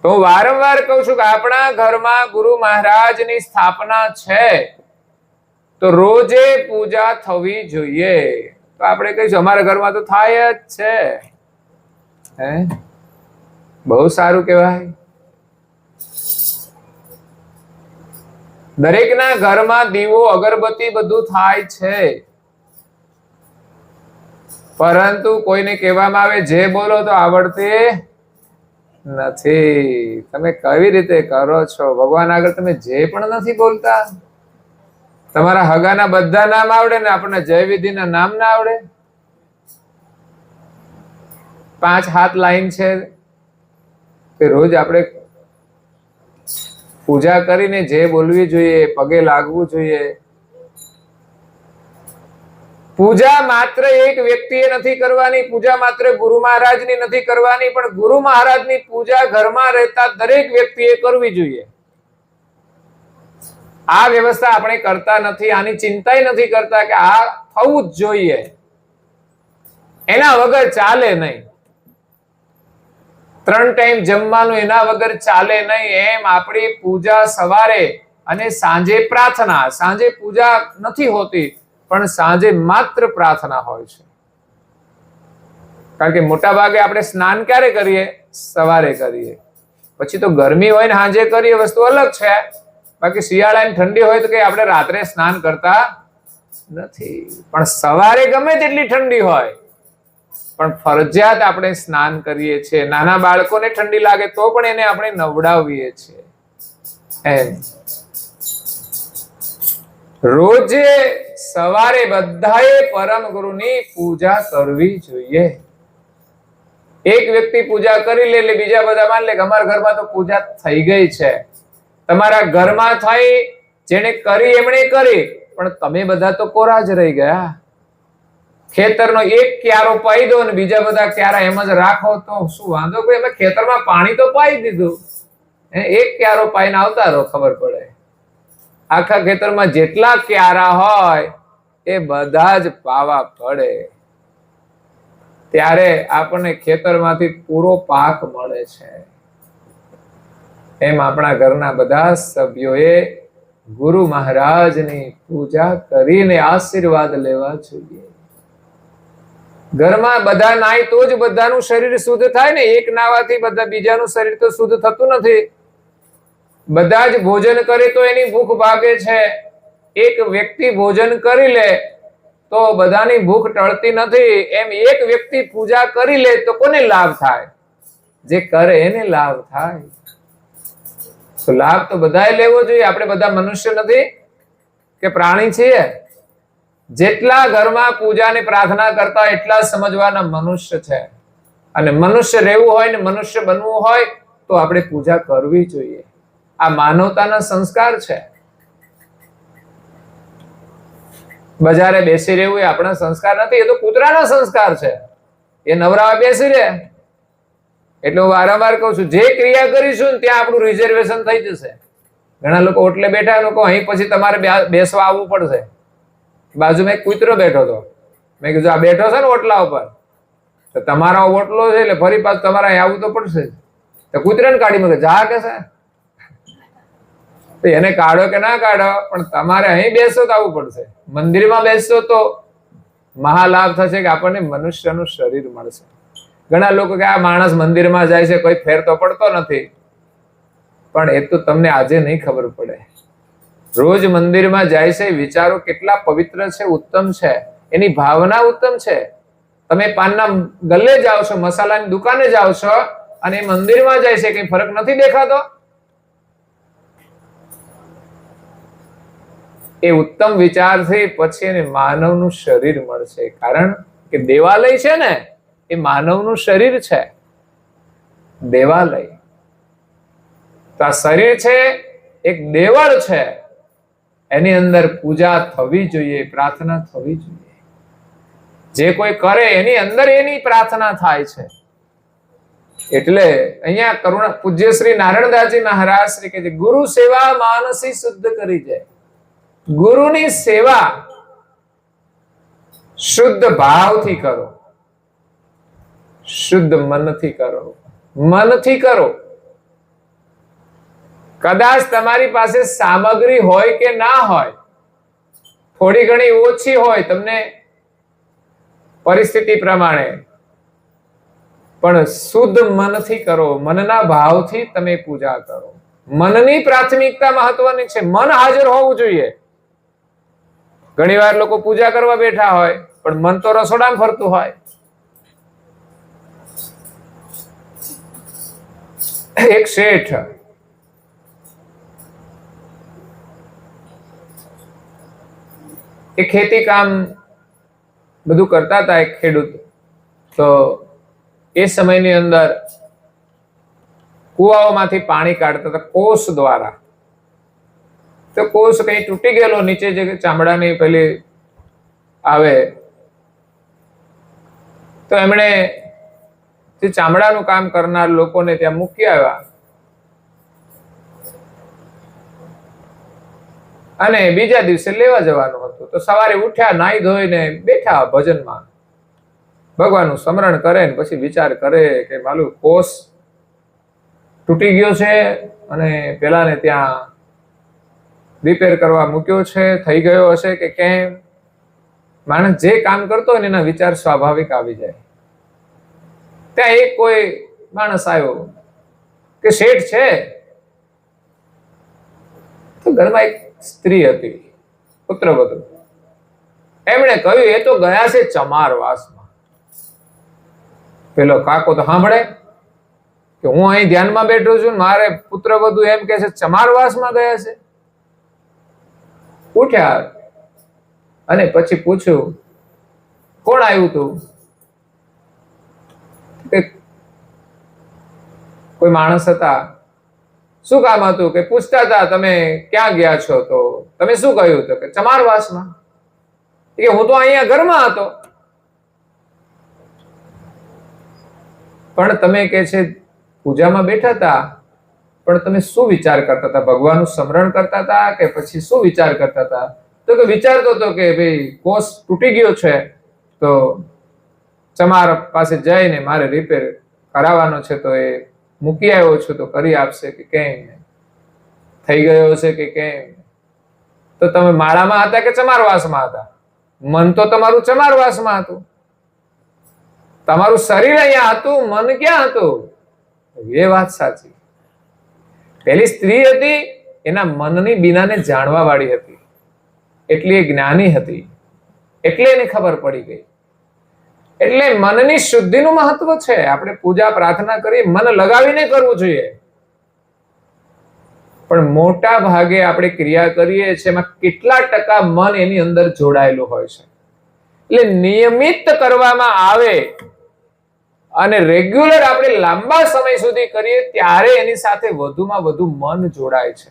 તો હું વારંવાર કહું છું કે આપણા ઘરમાં ગુરુ મહારાજની સ્થાપના છે, તો રોજે પૂજા થવી જોઈએ. તો આપણે કહીશું અમારા ઘરમાં તો થાય જ છે. બહુ સારું કહેવાય. દરેકના ઘરમાં દીવો અગરબત્તી બધું થાય છે, પરંતુ કોઈને કહેવામાં આવે જે બોલો તો આવડતી નથી. તમે કેવી રીતે કરો છો? ભગવાન આગળ તમે જે પણ નથી બોલતા. તમારા હગાના બધા નામ આવડે ને આપણને જય વિધિના નામ ના આવડે. 5 હાથ લાઈન છે કે રોજ આપણે પૂજા કરીને જે બોલવી જોઈએ, પગે લાગવું જોઈએ. પૂજા માત્ર એક વ્યક્તિએ નથી કરવાની, પૂજા માત્ર ગુરુ મહારાજની નથી કરવાની, પણ ગુરુ મહારાજની પૂજા ઘરમાં રહેતા દરેક વ્યક્તિએ કરવી જોઈએ. આ વ્યવસ્થા આપણે કરતા નથી, આની ચિંતા નથી કરતા કે આ થવું જ જોઈએ, એના વગર ચાલે નહીં. 3 ટાઈમ જમવાનું એના વગર ચાલે નહીં. એમ આપણી પૂજા સવારે અને સાંજે પ્રાર્થના. સાંજે પૂજા નથી હોતી, પણ સાંજે માત્ર પ્રાર્થના હોય છે. કારણ કે મોટા ભાગે આપણે સ્નાન ક્યારે કરીએ? સવારે કરીએ. પછી તો ગરમી હોય ને સાંજે કરીએ, વસ્તુ અલગ છે. બાકી શિયાળાની ઠંડી હોય તો કે આપણે રાત્રે સ્નાન કરતા નથી, પણ સવારે ગમે તેટલી ઠંડી હોય પણ ફરજિયાત આપણે સ્નાન કરીએ છીએ. નાના બાળકોને ઠંડી લાગે તો પણ એને આપણે નવડાવીએ છીએ. એમ રોજે સવારે બધાએ પરમ ગુરુની પૂજા કરવી જોઈએ. એક વ્યક્તિ પૂજા કરી લે એટલે બીજા બધા માન લે કે અમારા ઘરમાં તો પૂજા થઈ ગઈ છે. તમારા ઘરમાં થઈ, જેને કરી એમણે કરી, પણ તમે બધા તો કોરા જ રહી ગયા. ખેતરનો એક ક્યારો પાઈ દો ને બીજા બધા ક્યારા એમ જ રાખો તો શું વાંધો? કોઈ અમે ખેતરમાં પાણી તો પાઈ દીધું, એક ક્યારો પાઈને આવતા રહો, ખબર પડે. આખા ખેતરમાં જેટલા ક્યારા હોય એ બધા જ પાવા પડે, ત્યારે આપણને ખેતરમાંથી પૂરો પાક મળે છે. એમ આપણા ઘરના બધા સભ્યોએ ગુરુ મહારાજની પૂજા કરીને આશીર્વાદ લેવા જોઈએ. ઘરમાં બધા નાય તો જ બધાનું શરીર શુદ્ધ થાય ને. એક નાવાથી બધા બીજાનું શરીર તો શુદ્ધ થતું નથી. બધા જ ભોજન કરે તો એની ભૂખ ભાગે છે. એક વ્યક્તિ ભોજન કરી લે તો બધાની ભૂખ ટળતી નથી. એમ એક વ્યક્તિ પૂજા કરી લે તો કોને લાભ થાય? જે કરે એને લાભ થાય. તો લાભ તો બધાએ લેવો જોઈએ. આપણે બધા મનુષ્ય નથી કે પ્રાણી છીએ? જેટલા ઘરમાં પૂજા ને પ્રાર્થના કરતા એટલા સમજવાના મનુષ્ય છે. અને મનુષ્ય રહેવું હોય ને મનુષ્ય બનવું હોય તો આપણે પૂજા કરવી જોઈએ. આ માનવતાના સંસ્કાર છે. બજારે બેસી રહેવું એ આપણા સંસ્કાર નથી, એ તો કૂતરાના સંસ્કાર છે. એ નવરાવા બેસી રહે. એટલે હું વારંવાર કહું છું, જે ક્રિયા કરીશું ને ત્યાં આપણું રિઝર્વેશન થઈ જશે. ઘણા લોકો ઓટલે બેઠા, લોકો અહીં પછી તમારે બેસવા આવવું પડશે. બાજુમાં એક કૂતરો બેઠો હતો. મેં કીધું આ બેઠો છે ને ઓટલા ઉપર, તો તમારો ઓટલો છે એટલે ફરી પાછું તમારે અહીં આવવું તો પડશે જ. તો કૂતરાને કાઢી મૂકે જા કે છે તો એને કાઢો કે ના કાઢો પણ તમારે અહીં બેસો તો આવવું પડશે. મંદિરમાં બેસશો તો મહાલાભ થશે કે આપણને મનુષ્યનું શરીર મળશે. ઘણા લોકો કે આ માણસ મંદિરમાં જાય છે કોઈ ફેર તો પડતો નથી, પણ એ તો તમને આજે નહીં ખબર પડે. રોજ મંદિરમાં જાય છે, વિચારો કેટલા પવિત્ર છે, ઉત્તમ છે, એની ભાવના ઉત્તમ છે. તમે પાનના ગલ્લે જાઓ છો, મસાલાની દુકાને જાઓ છો અને મંદિરમાં જાય છે, કઈ ફરક નથી દેખાતો? એ ઉત્તમ વિચારથી પછી એને માનવનું શરીર મળશે. કારણ કે દેવાલય છે ને એ માનવનું શરીર છે. દેવાલય તો આ શરીર છે એક દેવળ છે, એની અંદર પૂજા થવી જોઈએ, પ્રાર્થના થવી જોઈએ. જે કોઈ કરે એની અંદર એની પ્રાર્થના થાય છે. એટલે અહીંયા કરુણા પૂજ્ય શ્રી નારાયણદાસજી મહારાજ શ્રી કહે છે, ગુરુ સેવા માનસી શુદ્ધ કરી જાય. ગુરુની સેવા શુદ્ધ ભાવથી કરો, શુદ્ધ મનથી કરો. મનથી કરો. કદાચ તમારી પાસે સામગ્રી હોય કે ના હોય, થોડી ઘણી ઓછી હોય તમને પરિસ્થિતિ પ્રમાણે, પણ શુદ્ધ મનથી કરો. મનના ભાવથી તમે પૂજા કરો. મનની પ્રાથમિકતા મહત્વની છે. મન હાજર હોવું જોઈએ. ઘણી વાર લોકો પૂજા કરવા બેઠા હોય પણ મન તો રસોડામાં ફરતું હોય. એક શેઠ એ ખેતી કામ બધું કરતા હતા. એક ખેડૂત તો એ સમયની અંદર કુવાઓમાંથી પાણી કાઢતા હતા કોષ દ્વારા. તો કોષ કઈ તૂટી ગયેલો, નીચે જે ચામડાની પેલી આવે, તો એમણે જે ચામડાનું કામ કરનાર લોકોને ત્યાં મૂકી આવ્યા અને બીજા દિવસે લેવા જવાનું હતું. તો સવારે ઉઠ્યા, નાઈ ધોઈને બેઠા ભજનમાં, ભગવાનનું સ્મરણ કરે ને પછી વિચાર કરે કે માલું કોષ તૂટી ગયો છે અને પેલાને ત્યાં રિપેર કરવા મૂક્યો છે, થઈ ગયો હશે કે કેમ. માણસ જે કામ કરતો હોય ને એના વિચાર સ્વાભાવિક આવી જાય. ત્યાં એક કોઈ માણસ આવ્યો કે શેઠ છે, તો ઘરમાં એક સ્ત્રી હતી, પુત્રવધુ. એમણે કહ્યું એ તો ગયા છે ચમારવાસમાં. પેલો કાકો તો સાંભળે કે હું અહીં ધ્યાનમાં બેઠો છું, મારે પુત્રવધુ એમ કે છે ચમારવાસમાં ગયા છે. ઉઠ્યા અને પછી પૂછ્યું કોણ આવ્યું તું? કોઈ માણસ હતા. શું કામ હતું? કે પૂછતા હતા તમે ક્યાં ગયા છો? તો તમે શું કહ્યું? તો કે ચમારવાસમાં. કે હું તો અહીંયા ઘરમાં હતો. પણ તમે કે છે પૂજામાં બેઠા હતા, પણ તમે શું વિચાર કરતા હતા? ભગવાનનું સ્મરણ કરતા હતા કે પછી શું વિચાર કરતા હતા? તો કે વિચારતો હતો કે ભાઈ કોષ તૂટી ગયો છે તો ચમાર પાસે જઈને મારે રિપેર કરાવવાનો છે, તો એ મૂકી આવ્યો છું, તો કરી આપશે કે કેમ? થઈ ગયો છે કે કેમ? તો તમે માળામાં હતા કે ચમારવાસમાં હતા? મન તો તમારું ચમારવાસમાં હતું. તમારું શરીર અહીંયા હતું, મન ક્યાં હતું? એ વાત સાચી. પેલી સ્ત્રી હતી, એના મનની બીનાને જાણવા વાળી હતી, એટલી એ જ્ઞાની હતી, એટલે એને ખબર પડી ગઈ. એટલે મનની શુદ્ધિનું મહત્વ છે. આપણે પૂજા પ્રાર્થના કરીએ મન લગાવીને કરવું જોઈએ. પણ મોટા ભાગે આપણે ક્રિયા કરીએ છીએ એમાં કેટલા ટકા મન એની અંદર જોડાયેલું હોય છે. એટલે નિયમિત કરવામાં આવે અને રેગ્યુલર આપણે લાંબા સમય સુધી કરીએ ત્યારે એની સાથે વધુમાં વધુ મન જોડાય છે.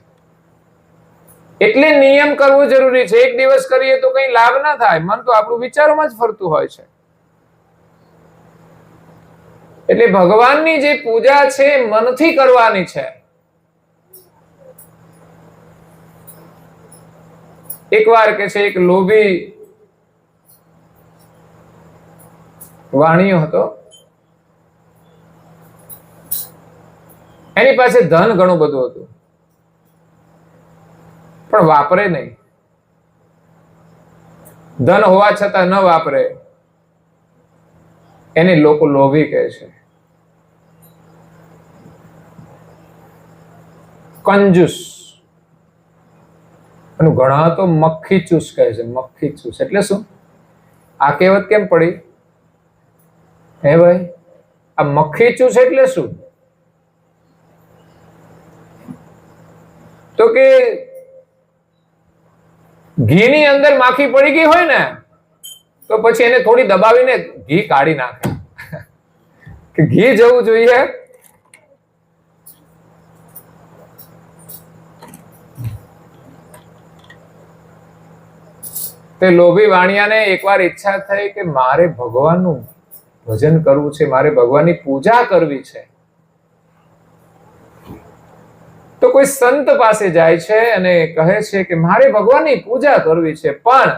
એટલે નિયમ કરવો જરૂરી છે. એક દિવસ કરીએ તો કઈ લાભ ના થાય. મન તો આપણું વિચારોમાં જ ફરતું હોય છે. એટલે ભગવાનની જે પૂજા છે મનથી કરવાની છે. એકવાર કે છે એક લોભી વાણિયો હતો, એની પાસે ધન ઘણું બધું હતું, પણ વાપરે નહીં. ધન હોવા છતાં ન વાપરે, એને લોકો લોભી કહે છે, કંજૂસ. અને ઘણા તો મક્ખી ચૂસ કહે છે. મક્ખી ચૂસ એટલે શું? આ કહેવત કેમ પડી હે ભાઈ? આ મક્ખી ચૂસ એટલે શું? તો કે ઘીની અંદર માખી પડી ગઈ હોય ને, તો પછી એને થોડી દબાવીને ઘી કાઢી નાખે કે ઘી જવું જોઈએ. તે લોભી વાણિયાને એકવાર ઈચ્છા થઈ કે મારે ભગવાનનું ભજન કરવું છે, મારે ભગવાનની પૂજા કરવી છે. તો કોઈ સંત પાસે જાય છે અને કહે છે કે મારે ભગવાનની પૂજા કરવી છે, પણ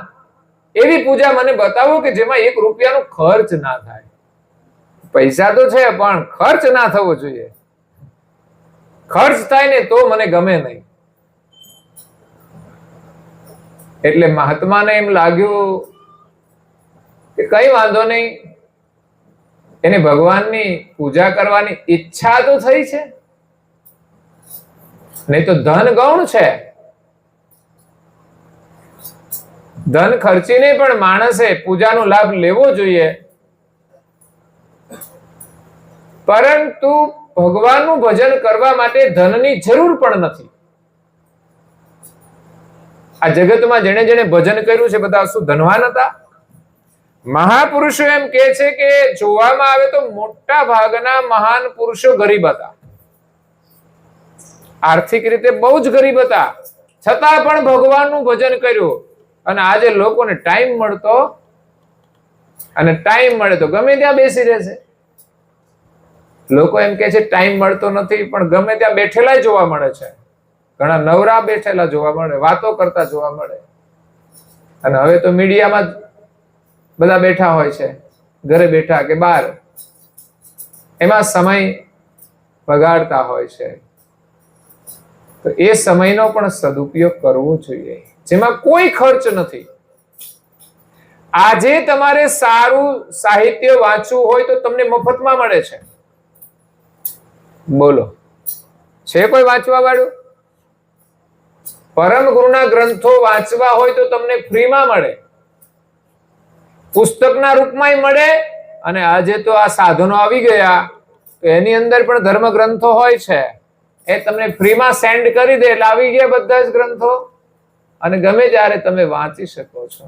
એવી પૂજા મને બતાવો કે જેમાં 1 રૂપિયાનો ખર્ચ ના થાય. પૈસા તો છે પણ ખર્ચ ના થવો જોઈએ. ખર્ચ થાય ને તો મને ગમે નહીં. એટલે મહાત્માને એમ લાગ્યું કે કઈ વાંધો નહીં, એને ભગવાનની પૂજા કરવાની ઈચ્છા તો થઈ છે, નહીં તો ધન ગૌણ છે. ધન ખર્ચીને પણ માણસે પૂજાનો લાભ લેવો જોઈએ, પરંતુ ભગવાનનું ભજન કરવા માટે ધનની જરૂર પણ નથી. આ જગતમાં જેને જેને ભજન કર્યું છે બધા શું ધનવાન હતા? મહાપુરુષો એમ કહે છે કે જોવામાં આવે તો મોટા ભાગના મહાન પુરુષો ગરીબ હતા, આર્થિક રીતે બહુ જ ગરીબ હતા, છતાં પણ ભગવાનનું ભજન કર્યું. અને આજે લોકોને ટાઈમ મળતો, અને ટાઈમ મળે તો ગમે ત્યાં બેસી રહેશે. લોકો એમ કે છે ટાઈમ મળતો નથી, પણ ગમે ત્યાં બેઠેલા જોવા મળે છે. ઘણા નવરા બેઠેલા જોવા મળે, વાતો કરતા જોવા મળે. અને હવે તો મીડિયામાં બધા બેઠા હોય છે, ઘરે બેઠા કે બહાર, એમાં સમય બગાડતા હોય છે. તો એ સમયનો પણ સદુપયોગ કરવો જોઈએ, જેમાં કોઈ ખર્ચ નથી. આજે તમારે સારું સાહિત્ય વાંચવું હોય તો તમને મફતમાં મળે છે. બોલો, છે કોઈ વાંચવા વાળું? પરમ ગુરુના ગ્રંથો વાંચવા હોય તો તમને ફ્રીમાં મળે, પુસ્તકના રૂપમાં મળે. અને આજે તો આ સાધનો આવી ગયા, તો એની અંદર પણ ધર્મ ગ્રંથો હોય છે, એ તમને ફ્રીમાં સેન્ડ કરી દે, એટલે આવી ગયા બધા જ ગ્રંથો, અને ગમે ત્યારે તમે વાંચી શકો છો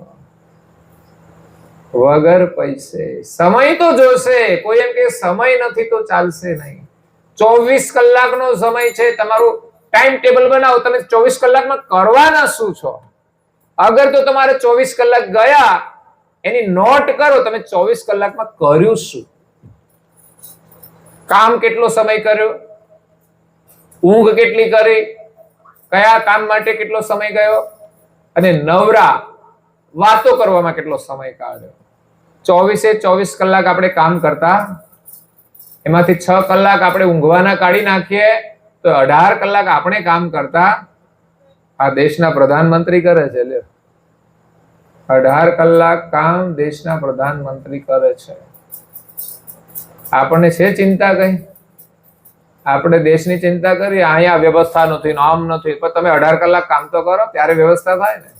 વગર પૈસે. સમય તો જોશે. કોઈ એમ કે સમય નથી તો ચાલશે નહીં. 24 કલાકનો સમય છે. તમારું ટાઈમ ટેબલ બનાવો, તમે 24 કલાકમાં કરવાના શું છો? અગર તો તમારે 24 કલાક ગયા એની નોટ કરો, તમે 24 કલાકમાં કર્યું શું? કામ કેટલો સમય કર્યો, ઊંઘ કેટલી કરી, કયા કામ માટે કેટલો સમય ગયો, અને નવરા વાતો કરવામાં કેટલો સમય કાઢ્યો. 24 કલાક આપણે કામ કરતા, એમાંથી 6 કલાક આપણે ઊંઘવાના કાઢી નાખીએ તો 18 કલાક આપણે કામ કરતા. આ દેશના પ્રધાનમંત્રી કરે છે. 18 કલાક કામ દેશના પ્રધાનમંત્રી કરે છે. આપણને છે ચિંતા કઈ? આપણે દેશની ચિંતા કરીએ, અહીંયા વ્યવસ્થા નથી, આમ નથી, પણ તમે 18 કલાક કામ તો કરો, ત્યારે વ્યવસ્થા થાય ને.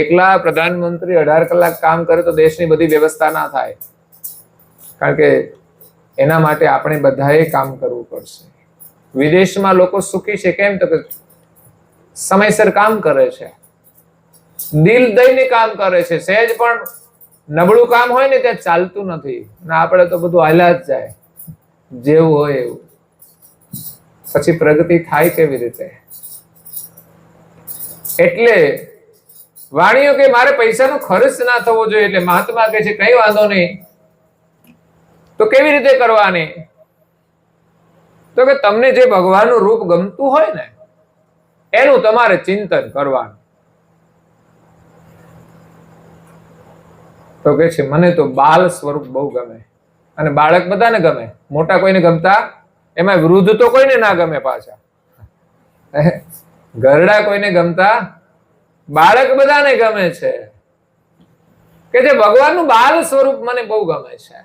એકલા પ્રધાનમંત્રી 18 કલાક કામ કરે તો દેશની બધી વ્યવસ્થા ના થાય, કારણ કે એના માટે આપણે બધાએ કામ કરવું પડશે. વિદેશમાં લોકો સુખી છે કેમ? તો કે સમયસર કામ કરે છે, દિલ દઈને કામ કરે છે. સહેજ પણ નબળું કામ હોય ને ત્યાં ચાલતું નથી, અને આપણે તો બધું હાલ્યા જ જાય, જેવું હોય એવું. પછી પ્રગતિ થાય કેવી રીતે? એટલે વાણીઓ કે મારે પૈસાનો ખર્ચ ના થવો જોઈએ. એટલે મહાત્મા કહે છે કઈ વાંધો નહીં, તો કેવી રીતે કરવાની? તો કે તમને જે ભગવાનનું રૂપ ગમતું હોય ને એનું તમારે ચિંતન કરવાનું. તો કે છે મને તો બાલ સ્વરૂપ બહુ ગમે, અને બાળક બધાને ગમે, મોટા કોઈને ગમતા એમાં વૃદ્ધ તો કોઈને ના ગમે પાછા, ઘરડા કોઈને ગમતા, બાળક બધાને ગમે છે કે જે ભગવાનનું બાલ સ્વરૂપ મને બહુ ગમે છે.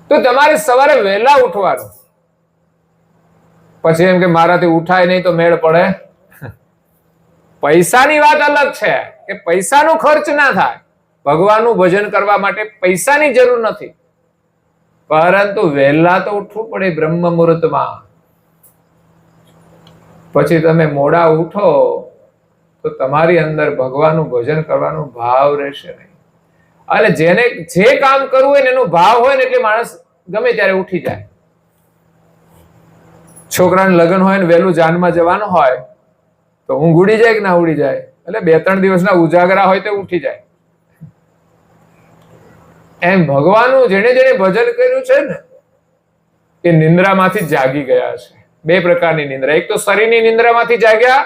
તો તમારે સવારે વહેલા ઉઠવાનું. પછી એમ કે મારાથી ઉઠાય નહીં તો મેળ પડે. પૈસાની વાત અલગ છે કે પૈસાનો ખર્ચ ના થાય, ભગવાનનું ભજન કરવા માટે પૈસાની જરૂર નથી, પરંતુ વહેલા તો ઉઠવું પડે બ્રહ્મ મુહૂર્તમાં. પછી તમે મોડા ઉઠો તો તમારી અંદર ભગવાનનું ભજન કરવાનો ભાવ રહેશે નહીં. અને જેને જે કામ કરવું હોય એનો ભાવ હોય ને એટલે માણસ ગમે ત્યારે ઉઠી જાય. છોકરાને લગ્ન હોય ને વહેલું જાનમાં જવાનું હોય તો ઊંઘ ઉડી જાય કે ના ઉડી જાય? એટલે 2-3 દિવસના ઉજાગરા હોય તો ઉઠી જાય. એમ ભગવાનનું જેને જેને ભજન કર્યું છે ને એ નિંદ્રામાંથી જાગી ગયા છે. 2 પ્રકારની નિંદ્રા, એક તો શરીરની નિંદ્રામાંથી જાગ્યા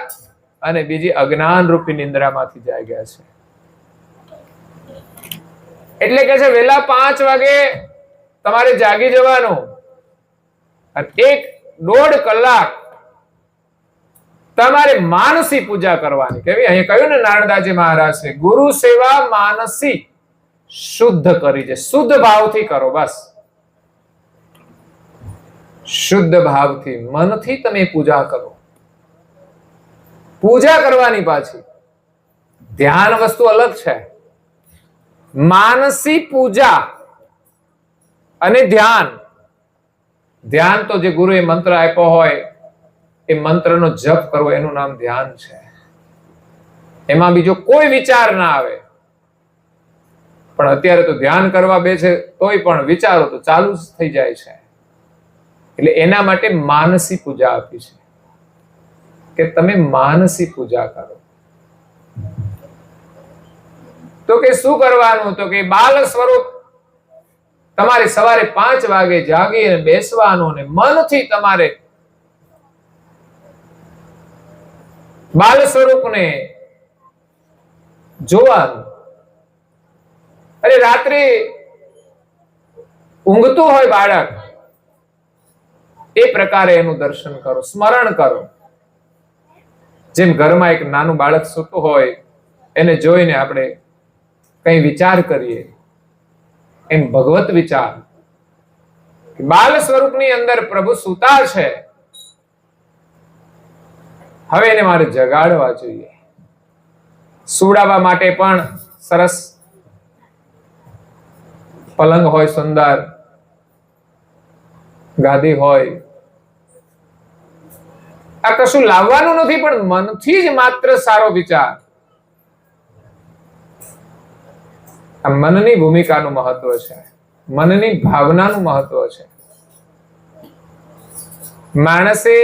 અને બીજી અજ્ઞાન રૂપી નિંદ્રામાંથી જાગ્યા છે. એટલે કે છે વહેલા 5 વાગે તમારે જાગી જવાનું અને 1-1.5 કલાક તમારે માનસી પૂજા કરવાની. કેવી? અહીંયા કહ્યું ને નારદાજી મહારાજે, ગુરુ સેવા માનસી શુદ્ધ કરી છે. શુદ્ધ ભાવથી કરો, બસ શુદ્ધ ભાવથી મનથી તમે પૂજા કરો. પૂજા કરવાની પાછી ધ્યાન વસ્તુ અલગ છે. માનસી પૂજા અને ધ્યાન. ધ્યાન તો જે ગુરુએ મંત્ર આપ્યો હોય એ મંત્રનો જપ કરવો એનું નામ ધ્યાન છે. એમાં બીજો કોઈ વિચાર ના આવે. પણ અત્યારે તો ધ્યાન કરવા બેસે તોય પણ વિચારો તો ચાલુ જ થઈ જાય છે. એટલે એના માટે માનસી પૂજા આપી છે કે તમે માનસી પૂજા કરો. તો કે શું કરવાનું? તો કે બાલ સ્વરૂપ તમારે સવારે 5 વાગે જાગીને બેસવાનું ને મનથી તમારે બાલ સ્વરૂપને જોવાનું. અરે રાત્રે ઊંઘતું હોય બાળક એ પ્રકારે એનું દર્શન કરો, સ્મરણ કરો. જેમ ઘરમાં એક નાનું બાળક સૂતું હોય એને જોઈને આપણે કઈ વિચાર કરીએ, એમ ભગવત વિચાર. બાલ સ્વરૂપની અંદર પ્રભુ સૂતા છે, હવે એને મારે જગાડવા જોઈએ. સુડાવવા માટે પણ સરસ પલંગ હોય, સુંદર ગાદી હોય. આ કશું લાવવાનું નથી, પણ મનથી જ માત્ર સારો વિચાર. આ મનની ભૂમિકાનું મહત્વ છે, મનની ભાવનાનું મહત્વ છે. માણસે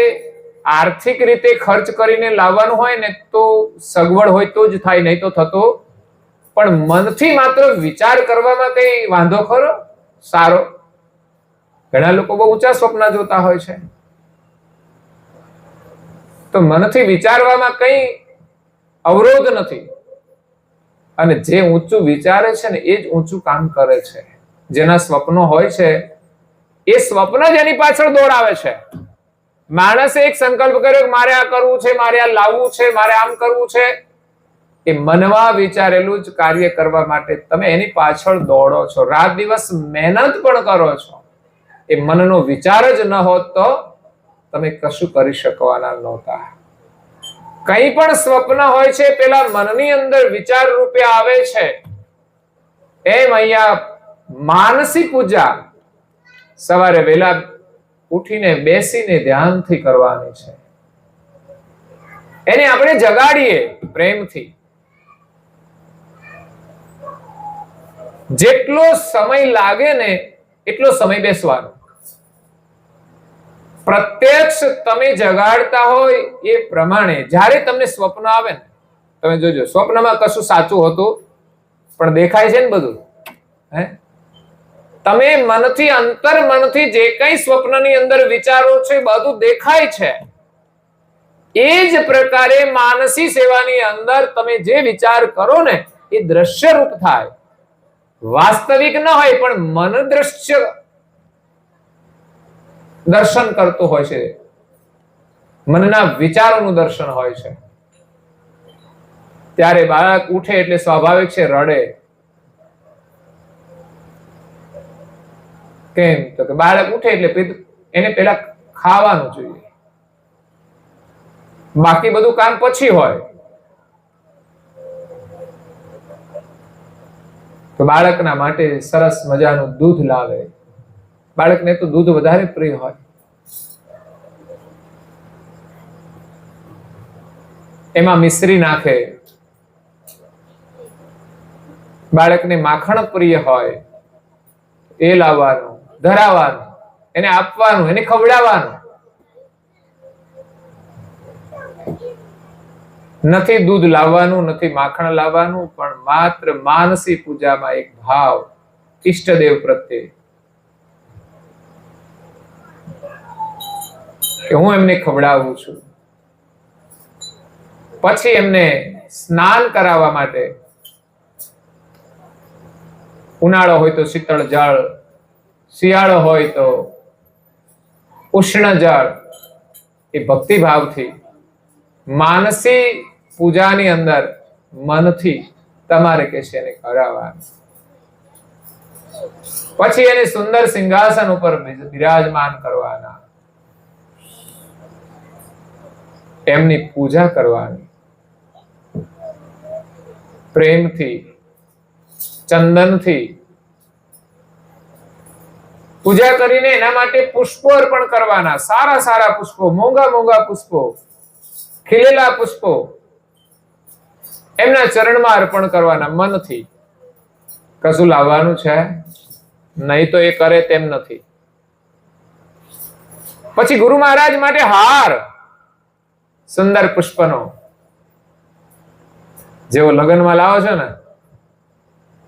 આર્થિક રીતે ખર્ચ કરીને લાવવાનું હોય ને તો સગવડ હોય તો જ થાય, નહીં તો થતો. પણ મનથી માત્ર વિચાર કરવામાં કઈ વાંધો ખરો? સારો. ઘણા લોકો બહુ ઊંચા સ્વપ્ન જોતા હોય છે, તો મનથી વિચારવામાં કઈ અવરોધ નથી. અને જે ઊંચું વિચારે છે ને એ જ ઊંચું કામ કરે છે. જેના સ્વપ્નો હોય છે એ સ્વપ્ન જ એની પાછળ દોડાવે છે. માણસે એક સંકલ્પ કર્યો કે મારે આ કરવું છે, મારે આ લાવવું છે, મારે આમ કરવું છે, એ મનમાં વિચારેલું જ કાર્ય કરવા માટે તમે એની પાછળ દોડો છો, રાત દિવસ મહેનત પણ કરો છો. એ મનનો વિચાર જ ન હોત તો તમે કશું કરી શકવાના નહોતા. કંઈ પણ સ્વપ્ન હોય છે પેલા મનની અંદર વિચાર રૂપે આવે છે. એમ અહીંયા માનસી પૂજા સવારે વહેલા ઉઠીને બેસીને ધ્યાનથી કરવાની છે. એને આપણે જગાડીએ પ્રેમથી. જેટલો સમય લાગે ને એટલો સમય બેસવાનો. પ્રત્યક્ષ તમે જગાડતા હોય એ પ્રમાણે જ્યારે તમને સ્વપ્ન આવે ને, તમે જોજો સ્વપ્નમાં કશું સાચું હોતું પણ દેખાય છે ને બધું. તમે મનથી અંતર મનથી જે કઈ સ્વપ્નની અંદર વિચારો છે બધું દેખાય છે. એ જ પ્રકારે માનસી સેવાની અંદર તમે જે વિચાર કરો ને એ દ્રશ્ય રૂપ થાય. વાસ્તવિક ન હોય પણ મન દ્રશ્ય દર્શન કરતું હોય છે, મનના વિચારોનું દર્શન હોય છે. ત્યારે બાળક ઉઠે એટલે સ્વાભાવિક છે રડે. કેમ? તો કે બાળક ઉઠે એટલે એને પેલા ખાવાનું જોઈએ, બાકી બધું કામ પછી હોય. તો બાળકના માટે સરસ મજાનું દૂધ લાવે. બાળકને તો દૂધ વધારે પ્રિય હોય. એમાં મિશ્રી નાખે. બાળકને માખણ પ્રિય હોય, એ લાવવાનું, ધરાવવાનું, એને આપવાનું, એને ખવડાવવાનું. નથી દૂધ લાવવાનું, નથી માખણ લાવવાનું, પણ માત્ર માનસી પૂજામાં એક ભાવ ઈષ્ટદેવ પ્રત્યે કે હું એમને ખવડાવું છું. પછી એમને સ્નાન કરાવવા માટે ઉનાળો હોય તો શીતળ જળ, શિયાળો હોય તો ઉષ્ણ જળ, એ ભક્તિભાવથી માનસી પૂજાની અંદર મનથી તમારે કે છે એને કરાવવાનું. પછી એને સુંદર સિંહાસન ઉપર બિરાજમાન કરવાના, એમની પૂજા કરવાની પ્રેમથી, ચંદનથી પૂજા કરીને એના માટે પુષ્પો અર્પણ કરવાના. સારા સારા પુષ્પો, મોંઘા મોંઘા પુષ્પો, ખીલેલા પુષ્પો એમના ચરણમાં અર્પણ કરવાના મનથી. કશું લાવવાનું છે નહીં, તો એ કરે તેમ નથી. પછી ગુરુ મહારાજ માટે હાર, સુંદર પુષ્પનો, જેવો લગ્નમાં લાવો છો ને,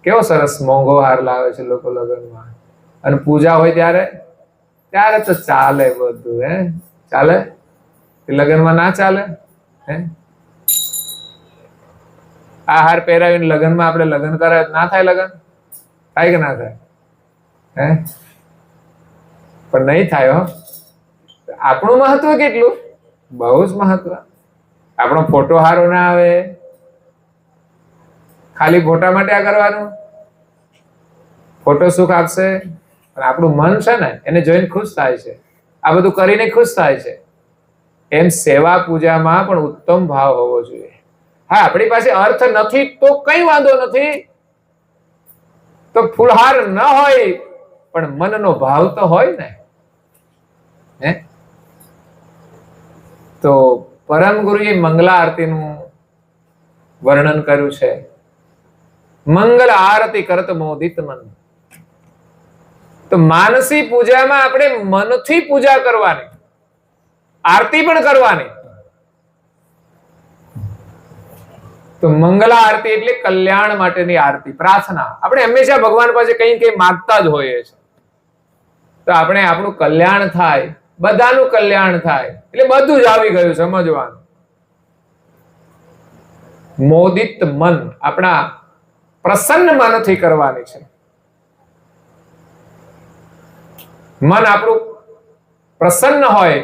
કેવો સરસ મોંઘો હાર લાવે છે લોકો લગ્નમાં. અને પૂજા હોય ત્યારે ત્યારે તો ચાલે બધું. ચાલે? લગ્નમાં ના ચાલે? આ હાર પહેરાવીને લગ્નમાં આપણે લગ્ન કરે ના થાય? લગ્ન થાય કે ના થાય? પણ નહીં થાય. હો, આપણું મહત્વ કેટલું, બહુ જ મહત્વ. આપણો ફોટો હારો ના આવે, ખાલી ફોટા માટે આ કરવાનું. ફોટો સુખ આપશે, પણ આપણું મન છે ને એને જોઈને ખુશ થાય છે, આ બધું કરીને ખુશ થાય છે. એમ સેવા પૂજામાં પણ ઉત્તમ ભાવ હોવો જોઈએ. હા, આપણી પાસે અર્થ નથી તો કઈ વાંધો નથી, તો ફૂલહાર ન હોય પણ મનનો ભાવ તો હોય ને. તો પરમ ગુરુએ મંગલા આરતીનું વર્ણન કર્યું છે. મંગલ આરતી કરત મોદિત મન. તો માનસી પૂજામાં આપણે મનથી પૂજા કરવાની, આરતી પણ કરવાની. તો મંગલા આરતી એટલે કલ્યાણ માટેની આરતી, પ્રાર્થના. આપણે હંમેશા ભગવાન પાસે કંઈ કંઈ માંગતા જ હોઈએ છીએ. તો આપણે આપણું કલ્યાણ થાય, બધાનું કલ્યાણ થાય, એટલે બધું જ આવી ગયું સમજવાનું. મોદિત મન, આપણા પ્રસન્ન મનથી કરવાની છે. મન આપણું પ્રસન્ન હોય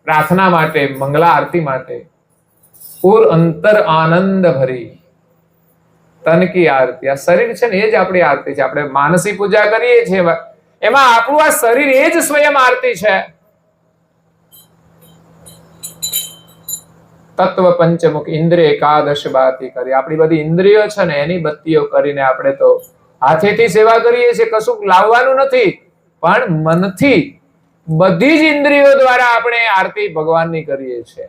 પ્રાર્થના માટે, મંગલા આરતી માટે. પૂર અંતર આનંદ ભરી તન કી આરતી. આ શરીર છે ને એ જ આપણી આરતી છે. આપણે માનસી પૂજા કરીએ છીએ એમાં આપણું આ શરીર એ જ સ્વયં આરતી છે. તત્વ પંચમુખ ઇન્દ્રિય એકાદશ બાતી કરી. આપણી બધી ઇન્દ્રિયો છે ને એની બત્તીઓ કરીને આપણે તો હાથેથી સેવા કરીએ છીએ. કશું લાવવાનું નથી, પણ મનથી બધી જ ઇન્દ્રિયો દ્વારા આપણે આરતી ભગવાનની કરીએ છીએ.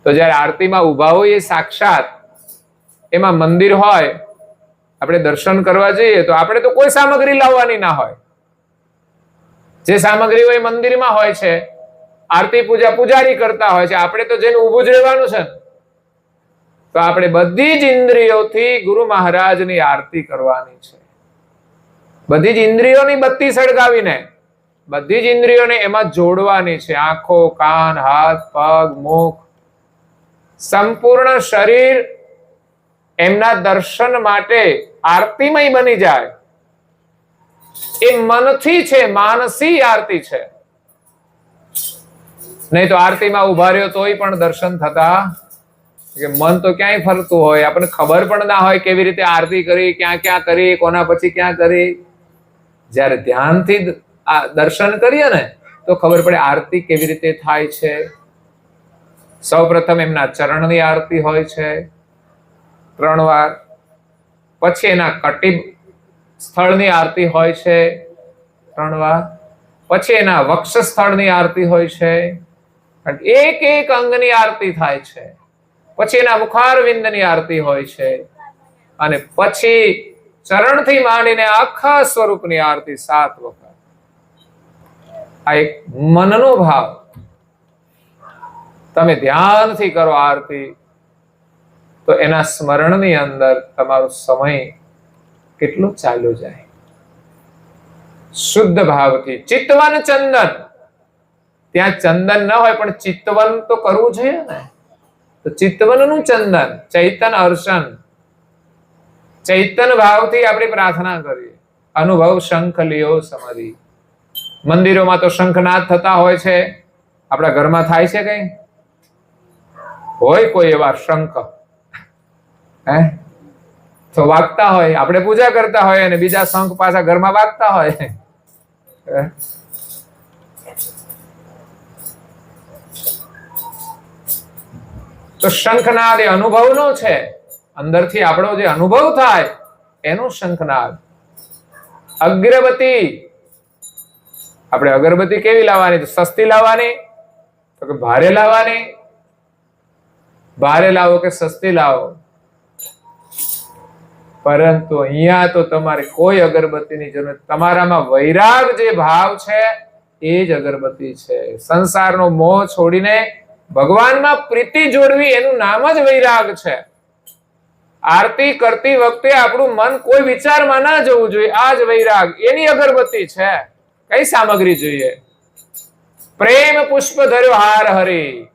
તો જયારે આરતીમાં ઉભા હોઈએ સાક્ષાત, એમાં મંદિર હોય, આપણે દર્શન કરવા જઈએ તો આપણે તો કોઈ સામગ્રી લાવવાની ના હોય. જે સામગ્રી હોય મંદિરમાં હોય છે. આરતી પૂજા પૂજારી કરતા હોય છે, આપણે તો જેને ઊભું જ રહેવાનું છે. તો આપણે બધી જ ઇન્દ્રિયોથી ગુરુ મહારાજની આરતી કરવાની છે. બધી જ ઇન્દ્રિયોની બત્તી સળગાવીને બધી જ ઇન્દ્રિયોને એમાં જોડવાની છે. આંખો, કાન, હાથ, પગ, મુખ, સંપૂર્ણ શરીર એમના દર્શન માટે આરતીમય બની જાય. એ મનથી છે, માનસી આરતી છે. નહીં તો આરતીમાં ઉભા રહ્યો તોય પણ દર્શન થતા, કે મન તો ક્યાંય ફરતું હોય, આપણને ખબર પણ ના હોય કેવી રીતે આરતી કરી, ક્યાં ક્યાં કરી, કોના પછી ક્યાં કરી. જ્યારે ધ્યાનથી આ દર્શન કરીએ ને તો ખબર પડે આરતી કેવી રીતે થાય છે. સૌ પ્રથમ એમના ચરણની આરતી હોય છે 3 વાર, પછી એના કટિબ સ્થળની આરતી હોય છે 3 વાર, પછી એના વક્ષ સ્થળની આરતી હોય છે, એક એક અંગની આરતી થાય છે, પછી એના મુખારવિંદની આરતી હોય છે, અને પછી ચરણથી માંડીને આખા સ્વરૂપની આરતી 7 વખત. આ એક મનનો ભાવ. તમે ધ્યાનથી કરો આરતી તો એના સ્મરણની અંદર તમારો સમય કેટલો ચાલ્યો જાય. શુદ્ધ ભાવથી ચિતવન ચંદન, ત્યાં ચંદન ન હોય પણ ચિતવન તો કરવું જોઈએ ને. તો ચિતવનનું ચંદન, ચૈતન અર્ચન, ચૈતન ભાવથી આપણે પ્રાર્થના કરીએ. અનુભવ શંખ લિયો સમાધિ. મંદિરોમાં તો શંખનાદ થતા હોય છે, આપણા ઘરમાં થાય છે કઈ? હોય કોઈ એવા શંખ તો વાગતા હોય, આપણે પૂજા કરતા હોય અને બીજા શંખ પાછા ઘરમાં વાગતા હોય. તો શંખનાદ એ અનુભવનો છે, અંદરથી આપણો જે અનુભવ થાય એનો શંખનાદ. અગરબત્તી, આપણે અગરબત્તી કેવી લાવવાની? તો સસ્તી લાવવાની, તો કે ભારે લાવવાની? ભારે લાવો કે સસ્તી લાવો, પરંતુ અહીંયા તો તમારે કોઈ અગરબત્તીની જરૂર નથી. તમારામાં વૈરાગ જે ભાવ છે એ જ અગરબત્તી છે. સંસારનો મોહ છોડીને ભગવાનમાં પ્રીતિ જોડવી, એનું નામ જ વૈરાગ છે. આરતી કરતી વખતે આપણું મન કોઈ વિચારમાં ના જવું જોઈએ. આ જ વૈરાગ, એની અગરબત્તી છે. કઈ સામગ્રી જોઈએ? પ્રેમ પુષ્પ ધર્યો હાર હરી.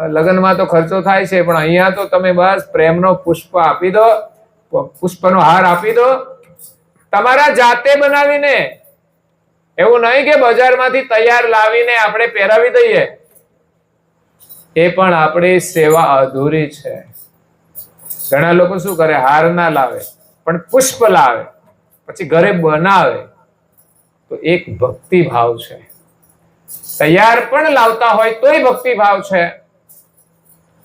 લગ્નમાં તો ખર્ચો થાય છે, પણ અહીંયા તો તમે બસ પ્રેમનો પુષ્પ આપી દો, પુષ્પનો હાર આપી દો, તમારા જાતે બનાવીને. એવું નહીં કે બજારમાંથી તૈયાર લાવીને આપણે પહેરાવી દઈએ, એ પણ આપણી સેવા અધૂરી છે. ઘણા લોકો શું કરે, હાર ના લાવે પણ પુષ્પ લાવે, પછી ઘરે બનાવે, તો એક ભક્તિ ભાવ છે. તૈયાર પણ લાવતા હોય તોય ભક્તિ ભાવ છે.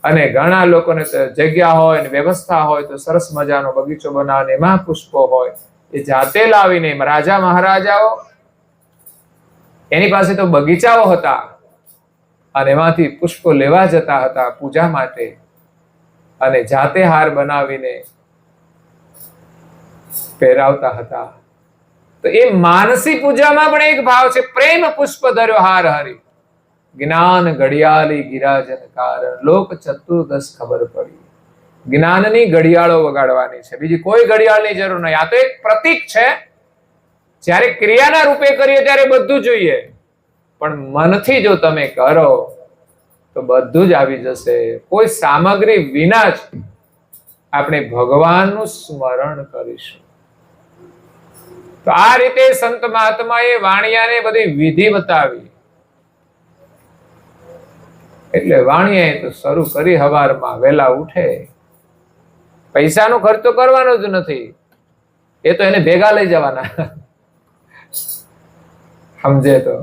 અને ઘણા લોકોને જગ્યા હોય ને વ્યવસ્થા હોય તો સરસ મજાનો બગીચો બનાવીને એમાં પુષ્પો હોય, એ જાતે લાવીને. રાજા મહારાજાઓ, એની પાસે તો બગીચાઓ હતા અને એમાંથી પુષ્પો લેવા જતા હતા પૂજા માટે, અને જાતે હાર બનાવીને પહેરાવતા હતા. તો એ માનસી પૂજામાં પણ એક ભાવ છે, પ્રેમ પુષ્પ ધર્યો હાર હરી. જ્ઞાન ઘડિયાળી ગિરાજન કારણ, લોક ચતુર્દશ ખબર પડી. જ્ઞાનની ઘડિયાળો વગાડવાની છે, બીજી કોઈ ઘડિયાળની જરૂર નહીં. આ તો એક પ્રતીક છે. જ્યારે ક્રિયાના રૂપે કરીએ ત્યારે બધું જોઈએ, પણ મનથી જો તમે કરો તો બધું જ આવી જશે. કોઈ સામગ્રી વિના જ આપણે ભગવાનનું સ્મરણ કરીશું. તો આ રીતે સંત મહાત્માએ વાણિયાને બધી વિધિ બતાવી. એટલે વાણિયાએ તો શરૂ કરી હવારમાં વહેલા ઉઠે. પૈસાનો ખર્ચ તો કરવાનો જ નથી, એ તો એને ભેગા લઈ જવાના. સમજે તો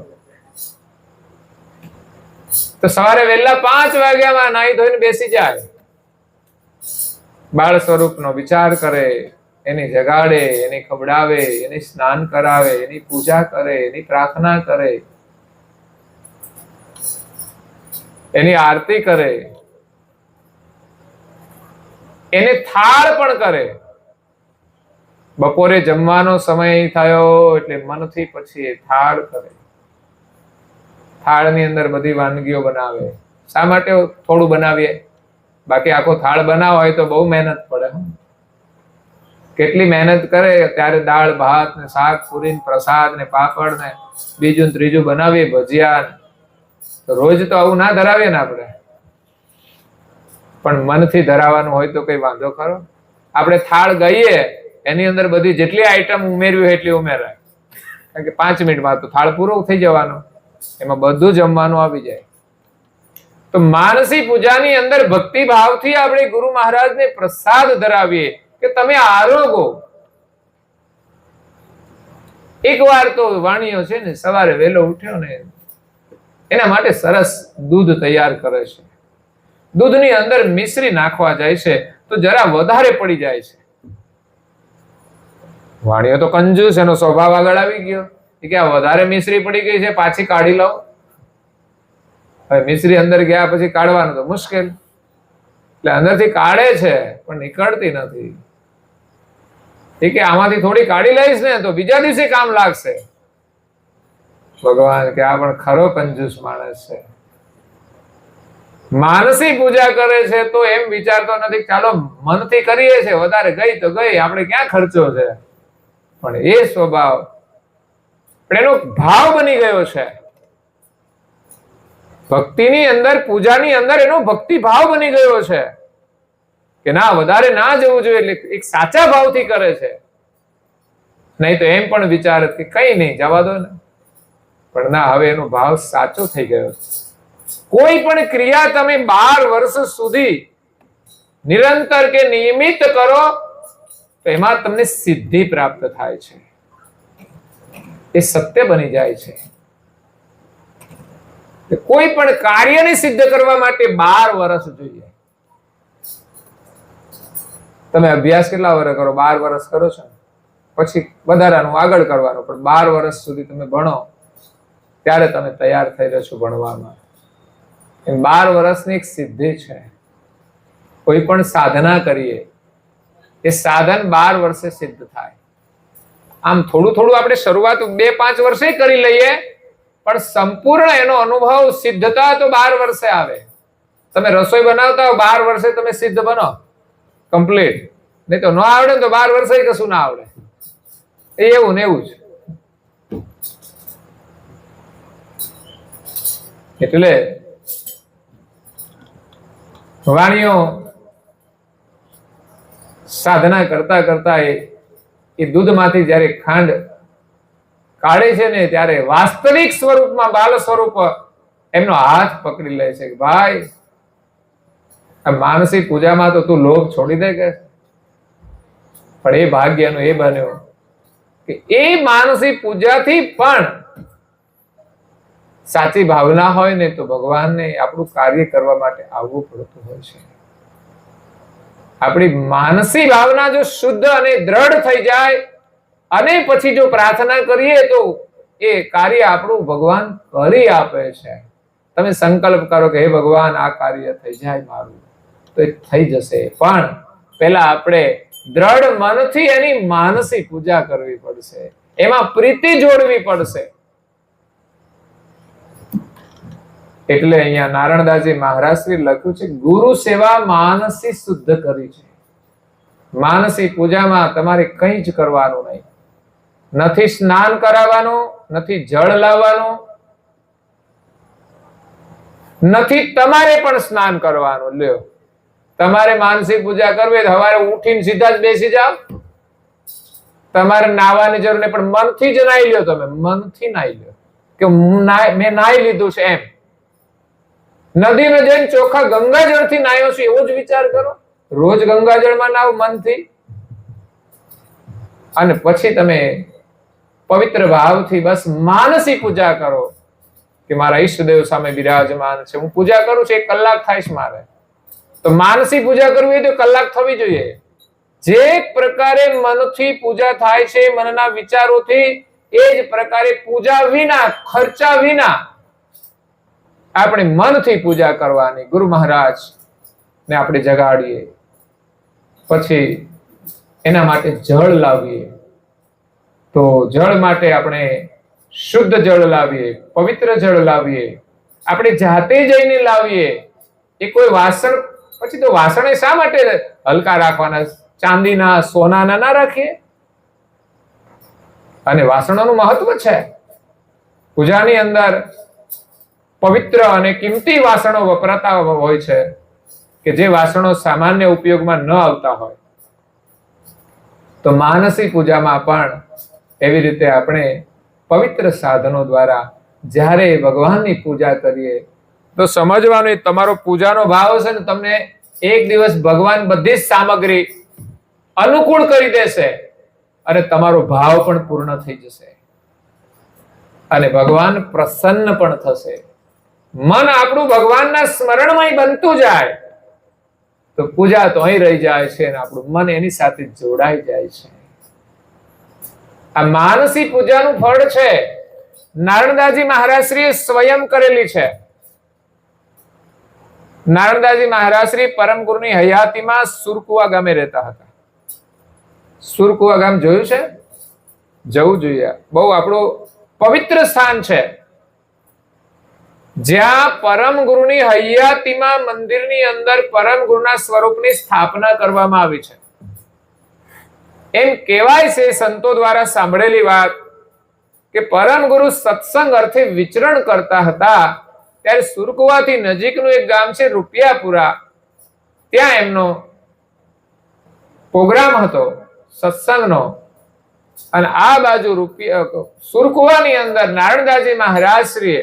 સવારે વહેલા 5 વાગ્યામાં નાહી ધોઈને બેસી જાય. બાળ સ્વરૂપનો વિચાર કરે, એની જગાડે, એની ખવડાવે, એની સ્નાન કરાવે, એની પૂજા કરે, એની પ્રાર્થના કરે, એની આરતી કરે, એને થાળ પણ કરે. બપોરે જમવાનો સમય થયો એટલે મનથી પછી થાળ કરે. થાળની અંદર બધી વાનગીઓ બનાવે. શા માટે થોડું બનાવીએ? બાકી આખો થાળ બનાવો હોય તો બહુ મહેનત પડે. કેટલી મહેનત કરે ત્યારે દાળ ભાત ને શાક પૂરી પ્રસાદ ને પાપડ ને બીજું ત્રીજું બનાવીએ, ભજીયા. રોજ તો આવું ના ધરાવીએ ને આપણે, પણ મનથી ધરાવવાનું હોય તો કઈ વાંધો ખરો? આપણે થાળ ગઈએ એની અંદર બધી જેટલી આઈટમ ઉમેરવી હોય એટલી ઉમેરાય, કારણ કે 5 મિનિટમાં તો થાળ પૂરો થઈ જવાનો, એમાં બધું જમવાનું આવી જાય. તો માનસી પૂજાની અંદર ભક્તિ ભાવથી આપણે ગુરુ મહારાજને પ્રસાદ ધરાવીએ કે તમે આરોગો. એકવાર તો વાણીઓ છે ને સવારે વહેલો ઉઠ્યો ને એના માટે સરસ દૂધ તૈયાર કરે છે. દૂધની અંદર મિશ્રી નાખવા જાય છે તો જરા વધારે પડી જાય છે. વાણીઓ તો કંજૂસ, એનો સ્વભાવ આગળ આવી ગયો કે આ વધારે મિશ્રી પડી ગઈ છે, પાછી કાઢી લાવો. હવે મિશ્રી અંદર ગયા પછી કાઢવાનું તો મુશ્કેલ, એટલે અંદરથી કાઢે છે પણ નીકળતી નથી. એ કે આમાંથી થોડી કાઢી લઈશ ને તો બીજા દિવસે કામ લાગશે. ભગવાન કે આ પણ ખરો કંજૂસ માણસ છે. માનસી પૂજા કરે છે તો એમ વિચારતો નથી ચાલો મનથી કરીએ છે, વધારે ગઈ તો ગઈ, આપણે ક્યાં ખર્ચો છે. પણ એ સ્વભાવ પણ એનો ભાવ બની ગયો છે. ભક્તિની અંદર, પૂજાની અંદર એનો ભક્તિ ભાવ બની ગયો છે કે ના વધારે ના જવું જોઈએ, એટલે એક સાચા ભાવથી કરે છે. નહીં તો એમ પણ વિચારે કે કઈ નહીં જવા દો ને, પણ ના, હવે એનો ભાવ સાચો થઈ ગયો છે. કોઈ પણ ક્રિયા તમે 12 વર્ષ સુધી નિરંતર કે નિયમિત કરો તો એમાં તમને સિદ્ધિ પ્રાપ્ત થાય છે, એ સત્ય બની જાય છે. કોઈ પણ કાર્યને સિદ્ધ કરવા માટે 12 વર્ષ જોઈએ. તમે અભ્યાસ કેટલા વર્ષ કરો? 12 વર્ષ કરો છો, પછી વધારાનું આગળ કરવાનું, પણ 12 વર્ષ સુધી તમે ભણો ત્યારે તમે તૈયાર થઈ જશો ભણવામાં. 12 વર્ષની એક સિદ્ધિ છે. કોઈ પણ સાધના કરીએ એ સાધન 12 વર્ષે સિદ્ધ થાય. આમ થોડું થોડું આપણે શરૂઆત 2-5 વર્ષે કરી લઈએ, પણ સંપૂર્ણ એનો અનુભવ, સિદ્ધતા તો 12 વર્ષે આવે. તમે રસોઈ બનાવતા હો 12 વર્ષે તમે સિદ્ધ બનો કમ્પ્લીટ, નહીં તો ન આવડે તો 12 વર્ષે કશું ના આવડે. એવું ને એવું જ. એટલે વાણીઓ સાધના કરતા કરતા એ દૂધમાંથી જયારે ખાંડ કાઢે છે ને ત્યારે વાસ્તવિક સ્વરૂપમાં, બાલ સ્વરૂપ એમનો હાથ પકડી લે છે કે ભાઈ આ માનસી પૂજામાં તો તું લોભ છોડી દે કે. પણ એ ભાગ્યનું એ બન્યો કે એ માનસી પૂજાથી પણ સાચી ભાવના હોય ને તો ભગવાનને આપણું કાર્ય કરવા માટે આવવું પડતું હોય છે. આપણી માનસી ભાવના જો શુદ્ધ અને દ્રઢ થઈ જાય અને પછી જો પ્રાર્થના કરીએ તો એ કાર્ય આપણું ભગવાન કરી આપે છે. તમે સંકલ્પ કરો કે હે ભગવાન આ કાર્ય થઈ જાય મારું, તો એ થઈ જશે. પણ પહેલા આપણે દ્રઢ મનથી એની માનસી પૂજા કરવી પડશે, એમાં પ્રીતિ જોડવી પડશે. એટલે અહીંયા નારાયણદાસજી મહારાજશ્રી લખ્યું છે ગુરુ સેવા માનસી શુદ્ધ કરી છે. માનસી પૂજામાં તમારે કંઈ જ કરવાનું નહીં. નથી સ્નાન કરાવવાનું, નથી જળ લાવવાનું, નથી તમારે પણ સ્નાન કરવાનું. લ્યો, તમારે માનસી પૂજા કરવી તો સવારે ઉઠીને સીધા જ બેસી જાઓ. તમારે નાહવાની જરૂર નહીં, પણ મનથી જ નાહી લ્યો. તમે મનથી નાહી લ્યો કે મેં નાહી લીધું છે એમ. નદીમાં જઈને ચોખ્ખા ગંગાજળથી નાહ્યો છું એવો જ વિચાર કરો. રોજ ગંગાજળમાં નાહો મનથી, અને પછી તમે પવિત્ર ભાવથી બસ માનસી પૂજા કરો કે મારા ઈષ્ટદેવ સામે બિરાજમાન છે, હું પૂજા કરું છું, 1 કલાક થાય છે મારે. તો માનસી પૂજા કરવી હોય તો કલાક થવી જોઈએ. જે પ્રકારે મનથી પૂજા થાય છે, મનના વિચારોથી, એ જ પ્રકારે પૂજા વિના, ખર્ચા વિના આપણે મનથી પૂજા કરવાની. ગુરુ મહારાજ ને આપણે જગાડીએ, પછી એના માટે જળ લાવીએ. તો જળ માટે આપણે શુદ્ધ જળ લાવીએ, પવિત્ર જળ લાવીએ, આપણે જાતે જઈને લાવીએ. એ કોઈ વાસણ, પછી તો વાસણ શા માટે હલકા રાખવાના? ચાંદીના, સોનાના ના રાખીએ. અને વાસણોનું મહત્વ છે. પૂજાની અંદર પવિત્ર અને કિંમતી વાસણો વપરાતા હોય છે કે જે વાસણો સામાન્ય ઉપયોગમાં ન આવતા હોય. તો માનસી પૂજામાં પણ એવી રીતે આપણે પવિત્ર સાધનો દ્વારા જ્યારે ભગવાનની પૂજા કરીએ તો સમજવાનું એ તમારો પૂજાનો ભાવ હશે ને, તમને એક દિવસ ભગવાન બધી જ સામગ્રી અનુકૂળ કરી દેશે અને તમારો ભાવ પણ પૂર્ણ થઈ જશે અને ભગવાન પ્રસન્ન પણ થશે. મન આપણું ભગવાનના સ્મરણમાં બનતું જાય તો પૂજા તો અહીં રહી જાય છે અને આપણું મન એની સાથે જોડાઈ જાય છે. આ માનસી પૂજાનું ફળ છે. નારણદાસજી મહારાજશ્રીએ સ્વયં કરેલી છે. નારણદાસજી મહારાજશ્રી પરમ ગુરુની હયાતીમાં સુરકુવા ગામે રહેતા હતા. સુરકુવા ગામ જોયું છે? જવું જોઈએ. બહુ આપણું પવિત્ર સ્થાન છે, જ્યાં પરમ ગુરુની હયાતીમાં મંદિરની અંદર પરમ ગુરુના સ્વરૂપની સ્થાપના કરવામાં આવી છે. એમ કહેવાય છે, સંતો દ્વારા સાંભળેલી વાત, કે પરમ ગુરુ સત્સંગ અર્થે વિચરણ કરતા હતા ત્યારે સુરકુવાથી નજીકનું એક ગામ છે રૂપિયાપુરા, ત્યાં એમનો પ્રોગ્રામ હતો સત્સંગનો. અને આ બાજુ સુરકુવાની અંદર નારણદાસજી મહારાજશ્રીએ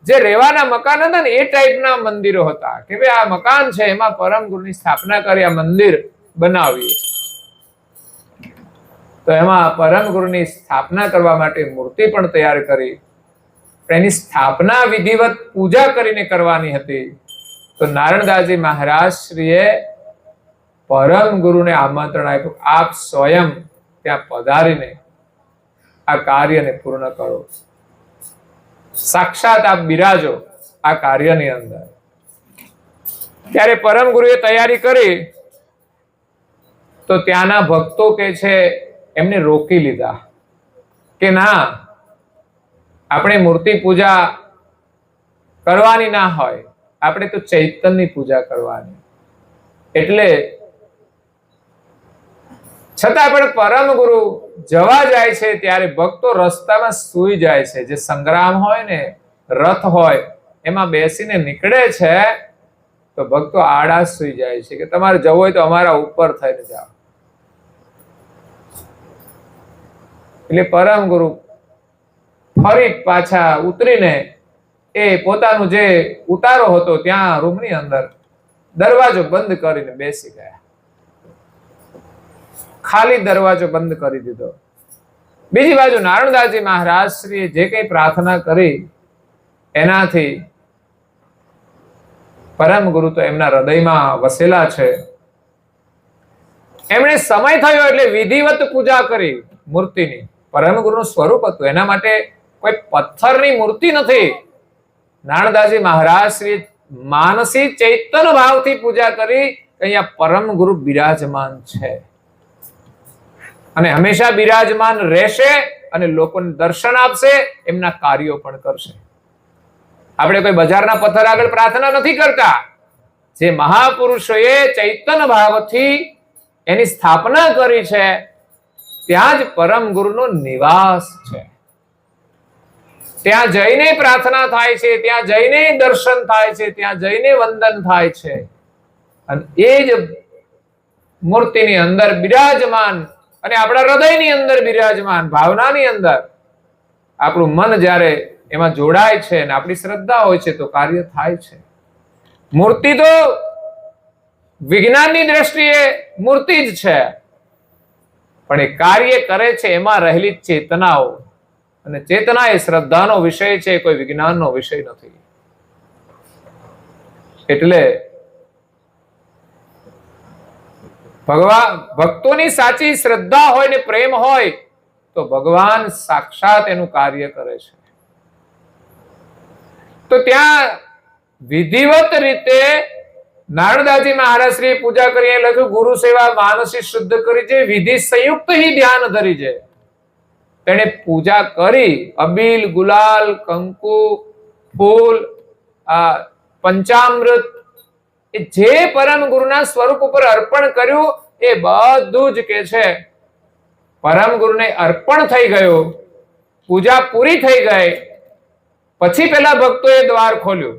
જે રહેવાના મકાન હતા ને, એ ટાઈપના મંદિરો હતા કે ભાઈ આ મકાન છે, એમાં પરમ ગુરુની સ્થાપના કરી આ મંદિર બનાવી. તો એમાં પરમ ગુરુની સ્થાપના કરવા માટે મૂર્તિ પણ તૈયાર કરી. એની સ્થાપના વિધિવત પૂજા કરીને કરવાની હતી. તો નારણદાસજી મહારાજશ્રીએ પરમ ગુરુને આમંત્રણ આપ્યું, આપ સ્વયં ત્યાં પધારીને આ કાર્યને પૂર્ણ કરો. સાક્ષાત આપ બિરાજો આ કાર્યની અંદર. ત્યારે પરમ ગુરુએ તૈયારી કરી તો ત્યાંના ભક્તો કે છે એમને રોકી લીધા કે ના, આપણે મૂર્તિ પૂજા કરવાની ના હોય, આપણે તો ચૈતન્યની પૂજા કરવાની. એટલે છતાં પણ પરમ ગુરુ જવા જાય છે ત્યારે ભક્તો રસ્તામાં સૂઈ જાય છે. જે સંગ્રામ હોય ને, રથ હોય, એમાં બેસીને નીકળે છે તો ભક્તો આડા સૂઈ જાય છે કે તમારે જવું હોય તો અમારા ઉપર થઈને જાઓ. એટલે પરમ ગુરુ ફરી પાછા ઉતરીને એ પોતાનું જે ઉતારો હતો ત્યાં રૂમની અંદર દરવાજો બંધ કરીને બેસી ગયા. ખાલી દરવાજો બંધ કરી દીધો. બીજી બાજુ નારણદાસજી મહારાજશ્રીએ જે કંઈ પ્રાર્થના કરી એનાથી પરમ ગુરુ તો એમના હૃદયમાં વસેલા છે. એમણે સમય થયો એટલે વિધિવત પૂજા કરી મૂર્તિની. પરમ ગુરુનું સ્વરૂપ હતું, એના માટે કોઈ પથ્થરની મૂર્તિ નથી. નારણદાસજી મહારાજશ્રી માનસી ચૈતન્ય ભાવથી પૂજા કરી. અહીંયા પરમ ગુરુ બિરાજમાન છે અને હંમેશા બિરાજમાન રહેશે અને લોકોને દર્શન આપશે, એમના કાર્યો પણ કરશે. આપણે કોઈ બજારના પથ્થર આગળ પ્રાર્થના નથી કરતા. જે મહાપુરુષોએ ચૈતન્ય ભાવથી એની સ્થાપના કરી છે ત્યાં જ પરમ ગુરુનો નિવાસ છે. ત્યાં જઈને પ્રાર્થના થાય છે, ત્યાં જઈને દર્શન થાય છે, ત્યાં જઈને વંદન થાય છે. અને એ જ મૂર્તિની અંદર બિરાજમાન અને આપણા હૃદયની અંદર બિરાજમાન, ભાવનાની અંદર આપણું મન જ્યારે એમાં જોડાય છે અને આપણી શ્રદ્ધા હોય છે તો કાર્ય થાય છે. મૂર્તિ તો વિજ્ઞાનની દ્રષ્ટિએ મૂર્તિ જ છે, પણ એ કાર્ય કરે છે એમાં રહેલી ચેતનાઓ, અને ચેતના એ શ્રદ્ધાનો વિષય છે, કોઈ વિજ્ઞાનનો વિષય નથી. એટલે ભક્તોની સાચી શ્રદ્ધા હોય ને પ્રેમ હોય તો ભગવાન સાક્ષાત એનું કાર્ય કરે છે. તો ત્યાં વિધિવત રીતે નારણદાસજી મહારાજશ્રીએ પૂજા કરી. એ લખ્યું ગુરુ સેવા માનસી શુદ્ધ કરી છે, વિધિ સંયુક્ત હી ધ્યાન ધરી છે. તેને પૂજા કરી, અબીલ, ગુલાલ, કંકુ, ફૂલ, પંચામૃત, એ જે પરમ ગુરુના સ્વરૂપ ઉપર અર્પણ કર્યું એ બધું જ કે છે પરમ ગુરુને અર્પણ થઈ ગયું. પૂજા પૂરી થઈ ગઈ પછી પેલા ભક્તોએ દ્વાર ખોલ્યું.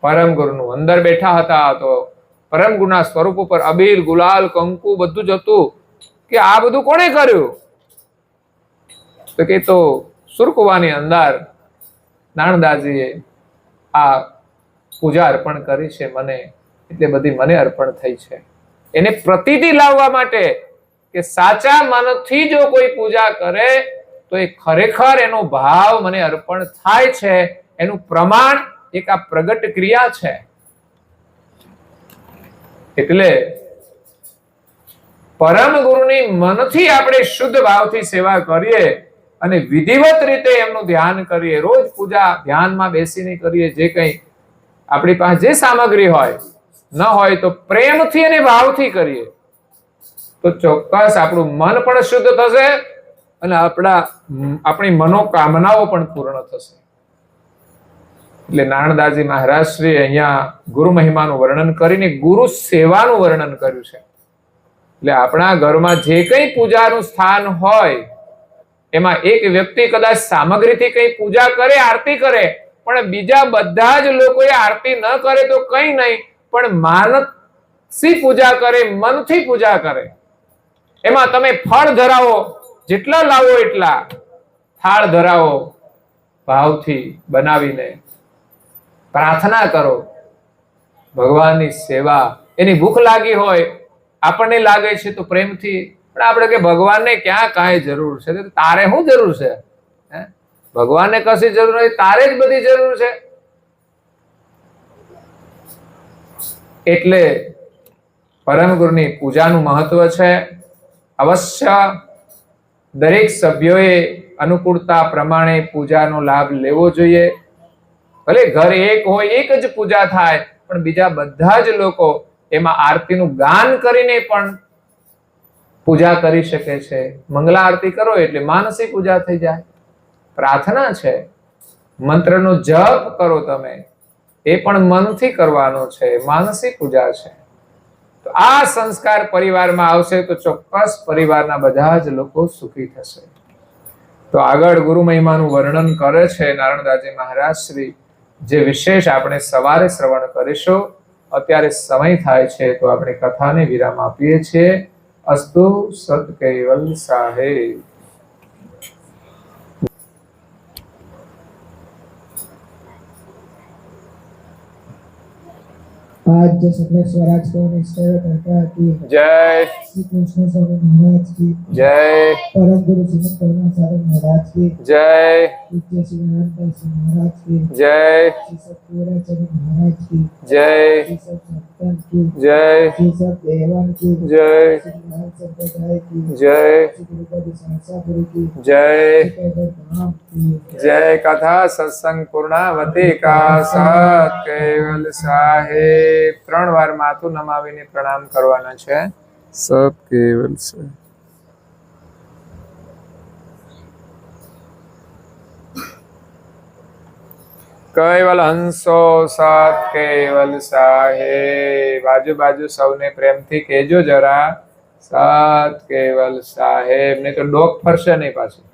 પરમ ગુરુનું અંદર બેઠા હતા તો પરમ ગુરુના સ્વરૂપ ઉપર અબીલ, ગુલાલ, કંકુ બધું જ હતું. કે આ બધું કોણે કર્યું? તો કે તો સુરકુવાની અંદર નારણદાસજીએ આ પૂજા અર્પણ કરી છે મને, એટલે બધી મને અર્પણ થઈ છે. એને પ્રતીતિ લાવવા માટે કે સાચા મનથી જો કોઈ પૂજા કરે તો એ ખરેખર એનો ભાવ મને અર્પણ થાય છે, એનું પ્રમાણ એક આ પ્રગટ ક્રિયા છે. એટલે પરમ ગુરુની મનથી આપણે શુદ્ધ ભાવથી સેવા કરીએ અને વિધિવત રીતે એમનું ધ્યાન કરીએ, રોજ પૂજા ધ્યાનમાં બેસીને કરીએ, જે કંઈ આપણી પાસે જે સામગ્રી હોય, ન હોય તો પ્રેમથી અને ભાવથી કરીએ તો ચોક્કસ આપણું મન પણ શુદ્ધ થશે અને આપણી મનોકામનાઓ પણ પૂર્ણ થશે. એટલે નારણદાસજી મહારાજ શ્રી અહીંયા ગુરુ મહિમાનું વર્ણન કરીને ગુરુ સેવાનું વર્ણન કર્યું છે. એટલે આપણા ઘરમાં જે કંઈ પૂજાનું સ્થાન હોય એમાં એક વ્યક્તિ કદાચ સામગ્રીથી કંઈ પૂજા કરે, આરતી કરે, પણ બીજા બધા જ લોકોએ આરતી ન કરે તો કંઈ નહીં, પણ માનસી પૂજા કરે, મનથી પૂજા કરે, એમાં તમે ફળ ધરાવો, જેટલા લાવો એટલા થાળ ધરાવો, ભાવથી બનાવીને પ્રાર્થના કરો, ભગવાનની સેવા. એની ભૂખ લાગી હોય, આપણને લાગે છે તો પ્રેમથી, પણ આપણે કે ભગવાનને ક્યાં કાંઈ જરૂર છે, તારે શું જરૂર છે? ભગવાનને કશી જરૂર નથી, તારે જ બધી જરૂર છે. એટલે પરમ ગુરુની પૂજાનું મહત્વ છે. અવશ્ય દરેક સભ્યોએ અનુકૂળતા પ્રમાણે પૂજાનો લાભ લેવો જોઈએ. ભલે ઘર એક હોય, એક જ પૂજા થાય, પણ બીજા બધા જ લોકો એમાં આરતીનું ગાન કરીને પણ પૂજા કરી શકે છે. મંગલા આરતી કરો એટલે માનસી પૂજા થઈ જાય. પ્રાર્થના છે, મંત્રનો જપ કરો તમે, એ પણ મનથી કરવાનો છે, માનસી પૂજા છે. તો આ સંસ્કાર પરિવારમાં આવશે તો ચોક્કસ પરિવારના બધા જ લોકો સુખી થશે. તો આગળ ગુરુ મહિમાનું વર્ણન કરે છે નારણદાસજી મહારાજ શ્રી, જે વિશેષ આપણે સવારે શ્રવણ કરીશું. અત્યારે સમય થાય છે તો આપણે કથાને વિરામ આપીએ છીએ. અસ્તુ સત કૈવલ સાહેબ. आज सकल स्वराज को निश्चय करता की जय श्री कृष्ण स्वामी महाराज की जय परम गुरु श्रीमद परमाचार्य महाराज की जय पूज्य श्री नारायणदास महाराज की जय श्री सत्यनारायण महाराज की जय श्री सत्संग की जय श्री सब देवन की जय श्री नारायण संप्रदाय की जय श्री गुरुपद संसा गुरु की जय श्री धाम की जय. कथा सत्संग पूर्णावती का सत केवल साहेब. 3 વાર માથું નમાવીને પ્રણામ કરવાના છે. સત કેવલ સાહેબ. કૈવલ હંસો સત કેવલ સાહેબ. આજુબાજુ સૌને પ્રેમથી કહેજો જરા, સત કેવલ સાહેબ, નહીં તો ડોક ફરશે નહીં પાછું.